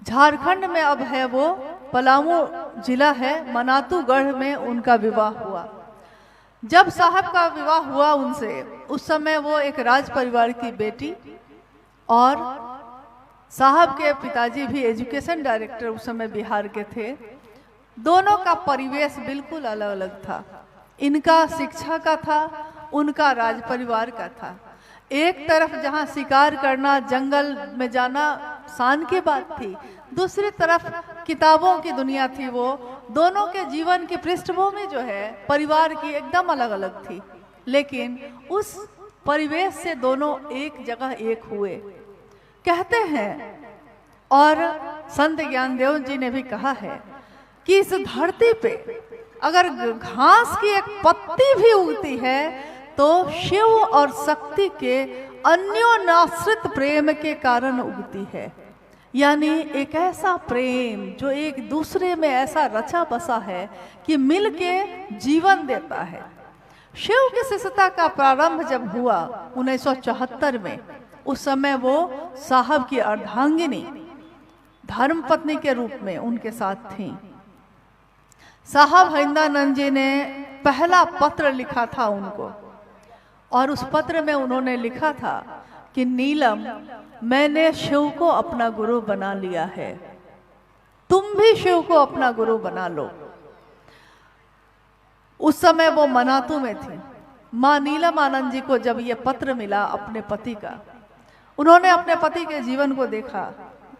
झारखंड में अब है वो, पलामू जिला है, मनातूगढ़ में उनका विवाह हुआ। जब साहब का विवाह हुआ उनसे, उस समय वो एक राज परिवार की बेटी, और साहब के पिताजी भी एजुकेशन डायरेक्टर उस समय बिहार के थे। दोनों का परिवेश बिल्कुल अलग अलग था। इनका शिक्षा का था, उनका राज परिवार का था। एक तरफ जहां शिकार करना, जंगल में जाना शान की बात थी, दूसरी तरफ किताबों की दुनिया थी। वो दोनों के जीवन की पृष्ठभूमि जो है परिवार की एकदम अलग अलग थी, लेकिन उस परिवेश से दोनों एक जगह एक हुए। कहते हैं, और संत ज्ञानदेव जी ने भी कहा है कि इस धरती पे अगर घास की एक पत्ती भी उगती है तो शिव और शक्ति के अन्योन्याश्रित प्रेम के कारण उगती है। यानी एक ऐसा प्रेम जो एक दूसरे में ऐसा रचा बसा है कि मिलके जीवन देता है। शिव की शिष्यता का प्रारंभ जब हुआ 1974 में, उस समय वो साहब की अर्धांगिनी धर्मपत्नी के रूप में उनके साथ थी। साहब हरिंदरानंद जी ने पहला पत्र लिखा था उनको, और उस पत्र में उन्होंने लिखा था कि नीलम, मैंने शिव को अपना गुरु बना लिया है, तुम भी शिव को अपना गुरु बना लो। उस समय वो मनातू में थी। माँ नीलम आनंद जी को जब ये पत्र मिला अपने पति का, उन्होंने अपने पति के जीवन को देखा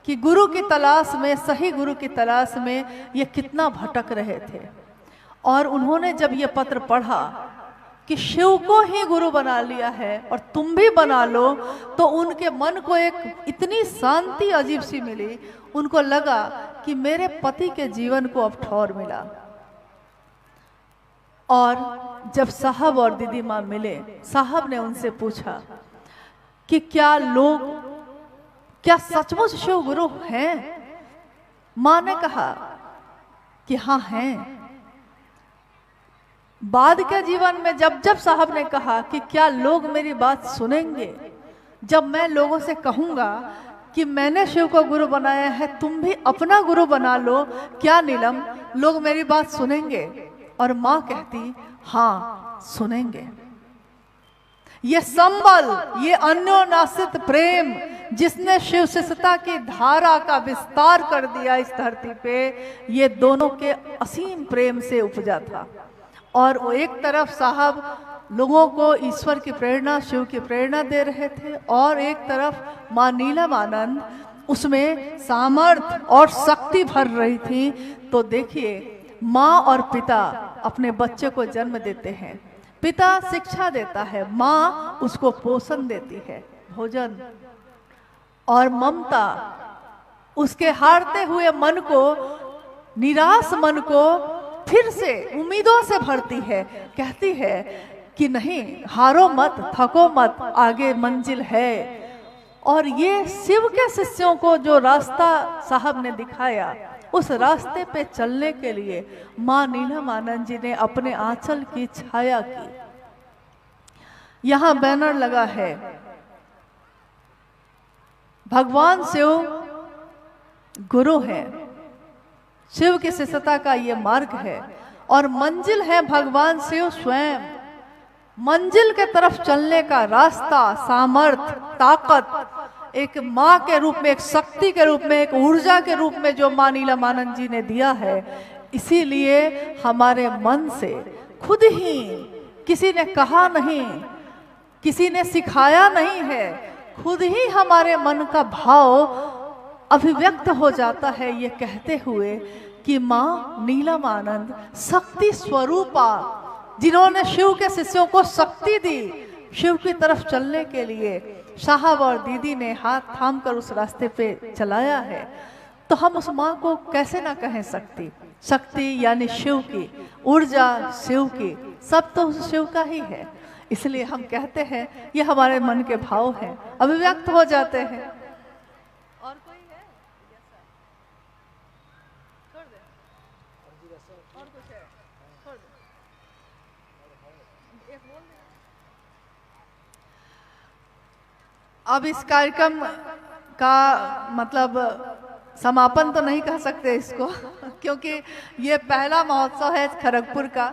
कि गुरु की तलाश में, सही गुरु की तलाश में ये कितना भटक रहे थे। और उन्होंने जब ये पत्र पढ़ा कि शिव को ही गुरु बना लिया है और तुम भी बना लो, तो उनके मन को एक इतनी शांति अजीब सी मिली। उनको लगा कि मेरे पति के जीवन को अब ठौर मिला। और जब साहब और दीदी माँ मिले, साहब ने उनसे पूछा कि क्या सचमुच शिव गुरु हैं? माँ ने कहा कि हाँ हैं। बाद के जीवन में जब जब साहब ने कहा कि क्या लोग मेरी बात सुनेंगे, जब मैं लोगों से कहूंगा कि मैंने शिव को गुरु बनाया है, तुम भी अपना गुरु बना लो, क्या नीलम लोग मेरी बात सुनेंगे? और माँ कहती हाँ सुनेंगे। ये संबल, ये अन्योन्याश्रित प्रेम जिसने शिव शिष्यता की धारा का विस्तार कर दिया इस धरती पे, ये दोनों के असीम प्रेम से उपजा था। और वो एक तरफ साहब लोगों को ईश्वर की प्रेरणा, शिव की प्रेरणा दे रहे थे, और एक तरफ माँ नीलम आनंद उसमें सामर्थ्य और शक्ति भर रही थी। तो देखिए, माँ और पिता अपने बच्चे को जन्म देते हैं, पिता शिक्षा देता है, माँ उसको पोषण देती है, भोजन और ममता। उसके हारते हुए मन को, निराश मन को फिर से उम्मीदों से भरती है, कहती है कि नहीं, हारो मत, थको मत, आगे मंजिल है। और ये शिव के शिष्यों को जो रास्ता साहब ने दिखाया, उस रास्ते पे चलने के लिए माँ नीलम आनंद जी ने अपने आंचल की छाया की। यहाँ बैनर लगा है, भगवान शिव गुरु है, शिव की शिष्यता का ये मार्ग है, और मंजिल है भगवान शिव स्वयं। मंजिल के तरफ चलने का रास्ता, सामर्थ, ताकत एक माँ के रूप में, एक शक्ति के रूप में, एक ऊर्जा के रूप में जो माँ नीलम आनंद जी ने दिया है। इसीलिए हमारे मन से खुद ही, किसी ने कहा नहीं, किसी ने सिखाया नहीं है, खुद ही हमारे मन का भाव अभिव्यक्त हो जाता है ये कहते हुए कि माँ नीलम आनंद शक्ति स्वरूपा, जिन्होंने शिव के शिष्यों को शक्ति दी शिव की तरफ चलने के लिए, साहब और दीदी ने हाथ थाम कर उस रास्ते पे चलाया है। तो हम उस माँ को कैसे ना कहें शक्ति। शक्ति यानी शिव की ऊर्जा, शिव की, सब तो शिव का ही है। इसलिए हम कहते हैं, ये हमारे मन के भाव हैं, अभिव्यक्त हो जाते हैं। अब इस कार्यक्रम का मतलब समापन तो नहीं कह सकते इसको क्योंकि ये पहला महोत्सव है खड़गपुर का,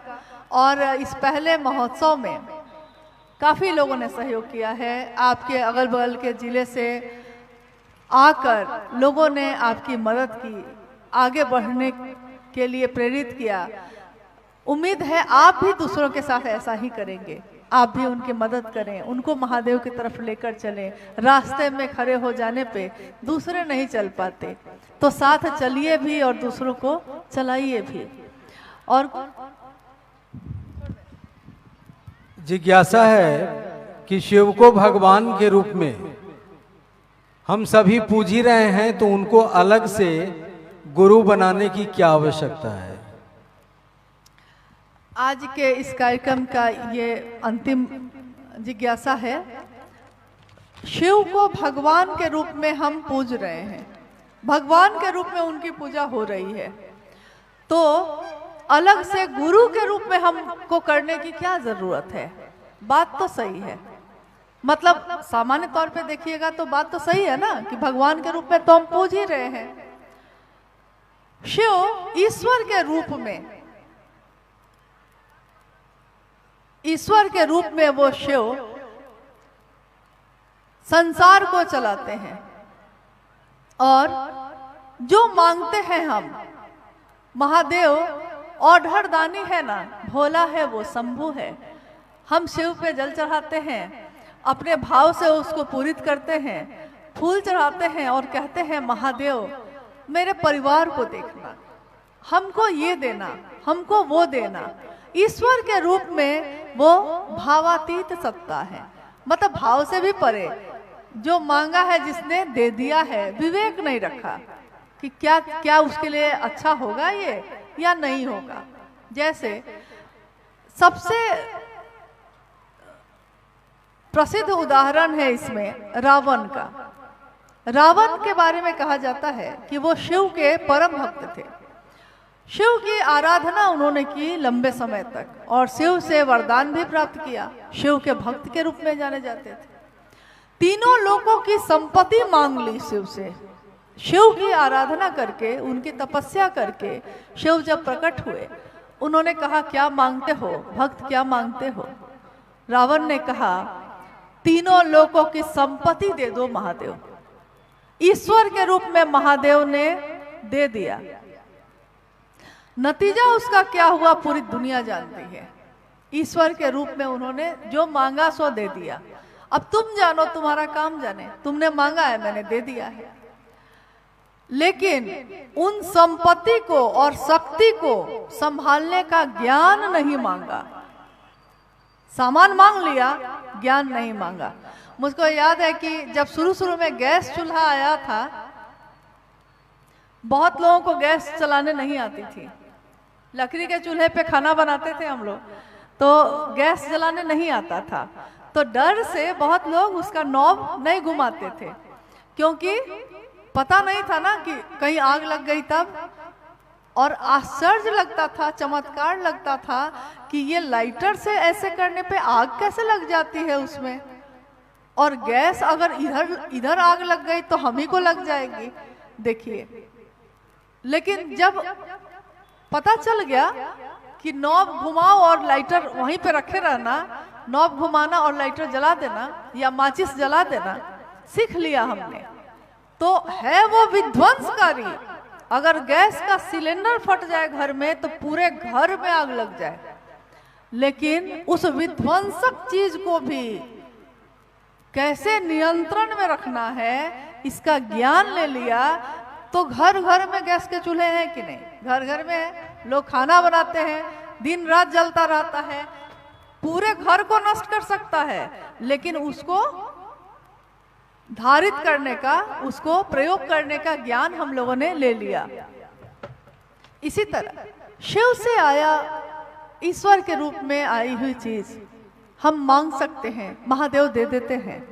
और इस पहले महोत्सव में काफ़ी लोगों ने सहयोग किया है। आपके अगल बगल के ज़िले से आकर लोगों ने आपकी मदद की, आगे बढ़ने के लिए प्रेरित किया। उम्मीद है आप भी दूसरों के साथ ऐसा ही करेंगे, आप भी उनकी मदद करें, उनको महादेव की तरफ लेकर चलें। रास्ते में खड़े हो जाने पे दूसरे नहीं चल पाते, तो साथ चलिए भी और दूसरों को चलाइए भी। और जिज्ञासा है कि शिव को भगवान के रूप में हम सभी पूज ही रहे हैं, तो उनको अलग से गुरु बनाने की क्या आवश्यकता है? आज के इस कार्यक्रम का ये अंतिम जिज्ञासा है। शिव को भगवान के रूप में हम पूज रहे हैं, भगवान के रूप में उनकी पूजा हो रही है, तो अलग से गुरु के रूप में हमको करने की क्या जरूरत है? बात तो सही है, मतलब सामान्य तौर पे देखिएगा तो बात तो सही है ना कि भगवान के रूप में तो हम पूज ही रहे हैं। शिव ईश्वर के रूप में, ईश्वर के रूप में वो शिव संसार को चलाते हैं, और जो मांगते हैं हम, महादेव औढ़रदानी है ना, भोला है वो, शंभु है। हम शिव पे जल चढ़ाते हैं, अपने भाव से उसको पूरित करते हैं, फूल चढ़ाते हैं और कहते हैं महादेव मेरे परिवार को देखना, हमको ये देना, हमको वो देना। ईश्वर के रूप में वो भावातीत सत्ता है, मतलब भाव से भी परे, जो मांगा है जिसने दे दिया है, विवेक नहीं रखा कि क्या क्या उसके लिए अच्छा होगा ये या नहीं होगा। जैसे सबसे प्रसिद्ध उदाहरण है इसमें रावण का। रावण के बारे में कहा जाता है कि वो शिव के परम भक्त थे, शिव की आराधना उन्होंने की लंबे समय तक, और शिव से वरदान भी प्राप्त किया, शिव के भक्त के रूप में जाने जाते थे। तीनों लोगों की संपत्ति मांग ली शिव से, शिव की आराधना करके, उनकी तपस्या करके शिव जब प्रकट हुए, उन्होंने कहा क्या मांगते हो भक्त, क्या मांगते हो? रावण ने कहा तीनों लोगों की संपत्ति दे दो महादेव। ईश्वर के रूप में महादेव ने दे दिया। नतीजा उसका क्या हुआ पूरी दुनिया जानती है। ईश्वर के रूप में उन्होंने जो मांगा सो दे दिया। अब तुम जानो, तुम्हारा काम जाने, तुमने मांगा है मैंने दे दिया है। लेकिन उन संपत्ति को और शक्ति को संभालने का ज्ञान नहीं मांगा। सामान मांग लिया, ज्ञान नहीं मांगा। मुझको याद है कि जब शुरू शुरू में गैस चूल्हा आया था, बहुत लोगों को गैस चलाने नहीं आती थी, लकड़ी के चूल्हे पे खाना बनाते थे हम लोग, तो गैस जलाने नहीं आता था, तो डर से बहुत लोग उसका नॉब नहीं घुमाते थे, क्योंकि पता नहीं था ना कि कहीं आग लग गई तब। और आश्चर्य लगता था, चमत्कार लगता था कि ये लाइटर से ऐसे करने पे आग कैसे लग जाती है उसमें, और गैस अगर इधर आग लग गई तो हम ही को लग जाएगी। देखिए, लेकिन जब पता चल गया कि नॉब घुमाओ और लाइटर वहीं पे रखे रहना, नॉब घुमाना और लाइटर जला देना या माचिस जला देना सीख लिया हमने, तो है वो विध्वंसकारी। अगर गैस का सिलेंडर फट जाए घर में तो पूरे घर में आग लग जाए, लेकिन उस विध्वंसक चीज को भी कैसे नियंत्रण में रखना है इसका ज्ञान ले लिया, तो घर घर में गैस के चूल्हे हैं कि नहीं? घर घर में है, लोग खाना बनाते हैं, दिन रात जलता रहता है, पूरे घर को नष्ट कर सकता है, लेकिन उसको धारित करने का, उसको प्रयोग करने का ज्ञान हम लोगों ने ले लिया। इसी तरह शिव से आया, ईश्वर के रूप में आई हुई चीज हम मांग सकते हैं, महादेव दे देते हैं,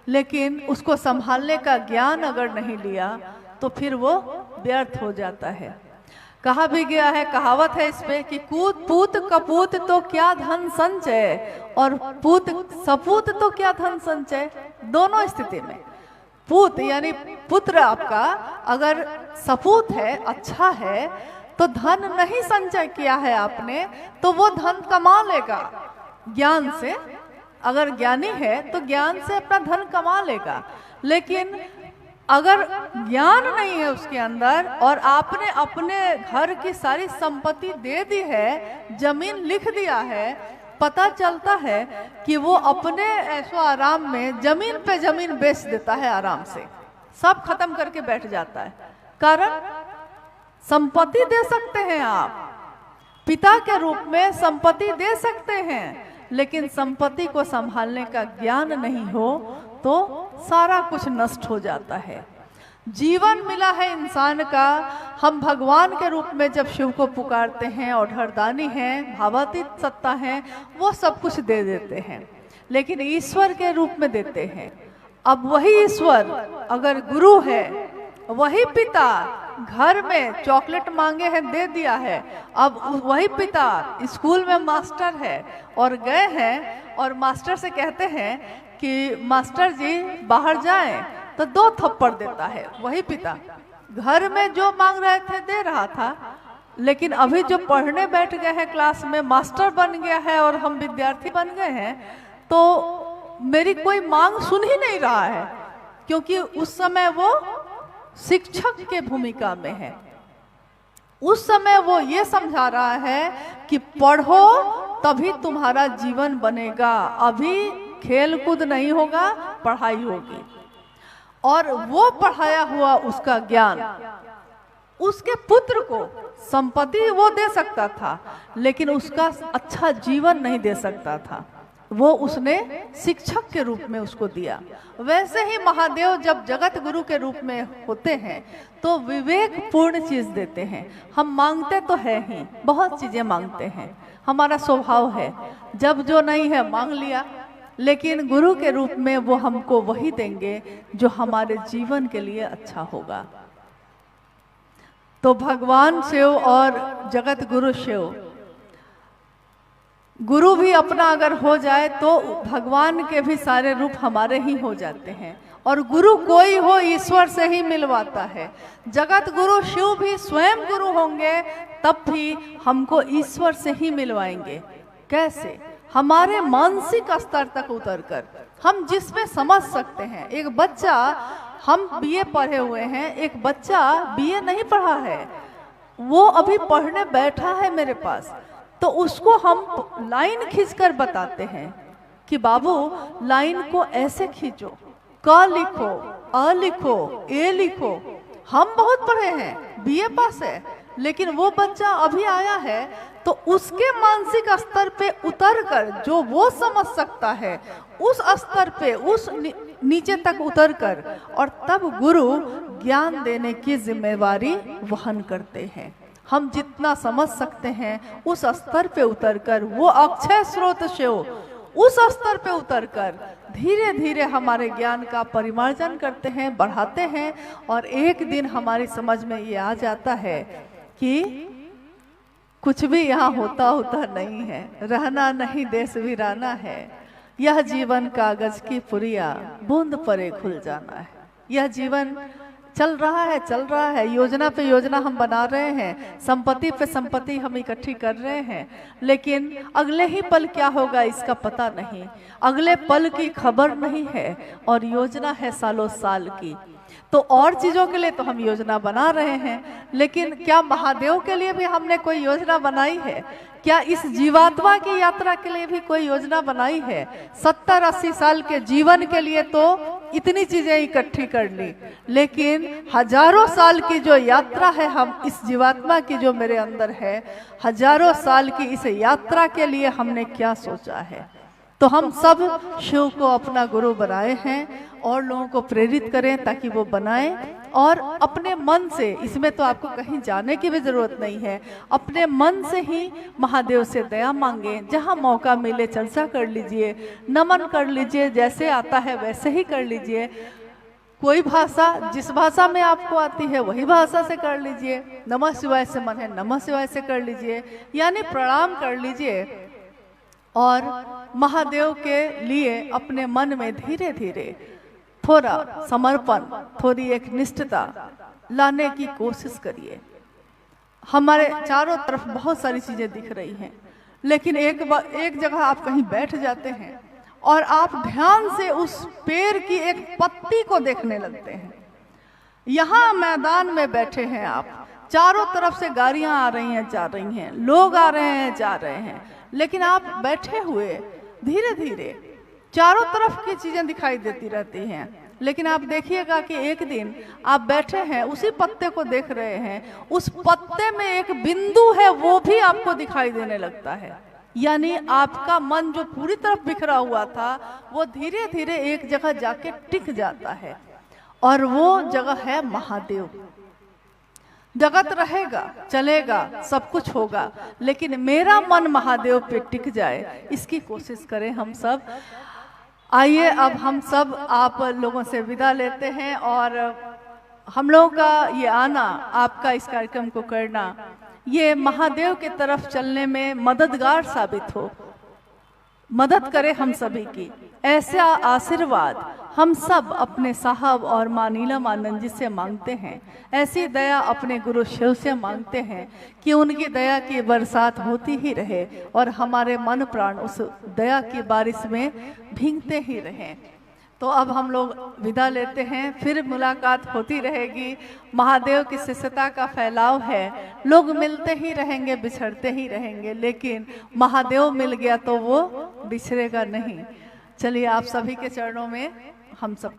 लेकिन उसको संभालने का ज्ञान अगर नहीं लिया तो फिर वो व्यर्थ हो जाता है। कहा भी गया है, कहावत है इस पे कि कूत पूत कपूत तो क्या धन संचय और पूत सपूत तो क्या धन संचय। दोनों स्थिति में पूत यानी पुत्र आपका अगर सपूत है, अच्छा है, तो धन नहीं संचय किया है आपने तो वो धन कमा लेगा ज्ञान से। अगर ज्ञानी है तो ज्ञान से अपना धन कमा लेगा, लेकिन अगर ज्ञान नहीं है उसके अंदर और आपने अपने घर की सारी संपत्ति दे दी है, जमीन लिख दिया है, पता चलता है कि वो अपने ऐशो आराम में जमीन पे जमीन बेच देता है, आराम से सब खत्म करके बैठ जाता है। कारण संपत्ति दे सकते हैं आप, पिता के रूप में संपत्ति दे सकते हैं, लेकिन संपत्ति को संभालने का ज्ञान नहीं हो तो सारा कुछ नष्ट हो जाता है। जीवन मिला है इंसान का, हम भगवान के रूप में जब शिव को पुकारते हैं और हरदानी हैं, भावातीत सत्ता है, वो सब कुछ दे देते हैं, लेकिन ईश्वर के रूप में देते हैं। अब वही ईश्वर अगर गुरु है, वही पिता घर में चॉकलेट मांगे हैं दे दिया है, अब वही पिता स्कूल में मास्टर है और गए हैं और मास्टर से कहते हैं कि मास्टर जी बाहर जाएं, तो 2 थप्पड़ देता है वही पिता। घर में जो मांग रहे थे दे रहा था, लेकिन अभी जो पढ़ने बैठ गए हैं क्लास में, मास्टर बन गया है और हम विद्यार्थी बन गए हैं, तो मेरी कोई मांग सुन ही नहीं रहा है, क्योंकि उस समय वो शिक्षक के भूमिका में है। उस समय वो ये समझा रहा है कि पढ़ो तभी तुम्हारा जीवन बनेगा, अभी खेल कूद नहीं होगा, पढ़ाई होगी। और वो पढ़ाया हुआ उसका ज्ञान उसके पुत्र को संपत्ति वो दे सकता था, लेकिन उसका अच्छा जीवन नहीं दे सकता था, वो उसने शिक्षक के रूप में उसको दिया। वैसे ही महादेव जब जगत गुरु के रूप में होते हैं तो विवेक पूर्ण चीज देते हैं। हम मांगते तो है ही, बहुत चीजें मांगते हैं, हमारा स्वभाव है, जब जो नहीं है मांग लिया, लेकिन गुरु के रूप में वो हमको वही देंगे जो हमारे जीवन के लिए अच्छा होगा। तो भगवान शिव और जगत गुरु शिव, गुरु भी अपना अगर हो जाए तो भगवान के भी सारे रूप हमारे ही हो जाते हैं, और गुरु कोई हो ईश्वर से ही मिलवाता है। जगत गुरु शिव भी स्वयं गुरु होंगे तब भी हमको ईश्वर से ही मिलवाएंगे। कैसे? हमारे मानसिक स्तर तक उतरकर, हम जिसमें समझ सकते हैं। एक बच्चा, हम बीए पढ़े हुए हैं, एक बच्चा बीए नहीं पढ़ा है, वो अभी पढ़ने बैठा है मेरे पास, तो उसको हम लाइन खींचकर बताते हैं कि बाबू लाइन को ऐसे खींचो, क लिखो, अ लिखो, ए लिखो। हम बहुत पढ़े हैं, बीए पास है, लेकिन वो बच्चा अभी आया है, तो उसके मानसिक स्तर पे उतरकर जो वो समझ सकता है, उस स्तर पे, उस नीचे तक उतरकर, और तब गुरु ज्ञान देने की जिम्मेवारी वहन करते हैं। हम जितना समझ सकते हैं उस स्तर पे उतरकर, वो अक्षय स्रोत शिव, उस स्तर पे उतरकर धीरे धीरे हमारे ज्ञान का परिमार्जन करते हैं, बढ़ाते हैं, और एक दिन हमारी समझ में ये आ जाता है कि कुछ भी यहाँ होता नहीं है, रहना नहीं देश वीराना है, यह जीवन कागज की पुरिया, बूंद परे खुल जाना है। यह जीवन चल रहा है, योजना पे योजना हम बना रहे हैं, संपत्ति पे संपत्ति हम इकट्ठी कर रहे हैं, लेकिन अगले ही पल क्या होगा इसका पता नहीं, अगले पल की खबर नहीं है, और योजना है सालों साल की। तो और चीजों के लिए तो हम योजना बना रहे हैं, लेकिन क्या महादेव के लिए भी हमने कोई योजना बनाई है? क्या इस जीवात्मा की यात्रा के लिए भी कोई योजना बनाई है? 70-80 साल के जीवन के लिए तो इतनी चीजें इकट्ठी कर ली, लेकिन हजारों साल की जो यात्रा है, हम इस जीवात्मा की जो मेरे अंदर है, हजारों साल की इस यात्रा के लिए हमने क्या सोचा है? तो हम सब शिव को अपना गुरु बनाए हैं, और लोगों को प्रेरित करें ताकि वो बनाएं, और अपने मन से, इसमें तो आपको कहीं जाने की भी जरूरत नहीं है, अपने मन से ही महादेव से दया मांगे। जहां मौका मिले चर्चा कर लीजिए, नमन कर लीजिए, जैसे आता है वैसे ही कर लीजिए। कोई भाषा जिस भाषा में आपको आती है वही भाषा से कर लीजिए। नमः शिवाय से मन है नमः शिवाय से कर लीजिए, यानी प्रणाम कर लीजिए और महादेव के लिए अपने मन में धीरे धीरे थोड़ा समर्पण, थोड़ी एक निष्ठता लाने की कोशिश करिए। हमारे चारों तरफ बहुत सारी चीजें दिख रही हैं, लेकिन एक जगह आप कहीं बैठ जाते हैं और आप ध्यान से उस पेड़ की एक पत्ती को देखने लगते हैं। यहाँ मैदान में बैठे हैं आप, चारों तरफ से गाड़ियां आ रही हैं जा रही हैं, लोग आ रहे हैं जा रहे हैं, लेकिन आप बैठे हुए धीरे धीरे चारों तरफ की चीजें दिखाई देती रहती हैं। लेकिन आप देखिएगा कि एक दिन आप बैठे हैं, उसी पत्ते को देख रहे हैं, उस पत्ते में एक बिंदु है वो भी आपको दिखाई देने लगता है। यानी आपका मन जो पूरी तरफ बिखरा हुआ था वो धीरे धीरे एक जगह जाके टिक जाता है, और वो जगह है महादेव। जगत रहेगा, चलेगा, सब कुछ होगा, लेकिन मेरा मन महादेव पे टिक जाए, इसकी कोशिश करें हम सब। आइए अब हम सब आप लोगों से विदा लेते हैं, और हम लोगों का ये आना, आपका इस कार्यक्रम को करना, ये महादेव की तरफ चलने में मददगार साबित हो, मदद करे हम सभी की। ऐसा आशीर्वाद हम सब अपने साहब और माँ नीलमानंद जी से मांगते हैं, ऐसी दया अपने गुरु शिव से मांगते हैं कि उनकी दया की बरसात होती ही रहे और हमारे मन प्राण उस दया की बारिश में भीगते ही रहें। तो अब हम लोग विदा लेते हैं, फिर मुलाकात होती रहेगी। महादेव की शिष्यता का फैलाव है, लोग मिलते ही रहेंगे, बिछड़ते ही रहेंगे, लेकिन महादेव मिल गया तो वो बिछड़ेगा नहीं। चलिए आप सभी के चरणों में हम सब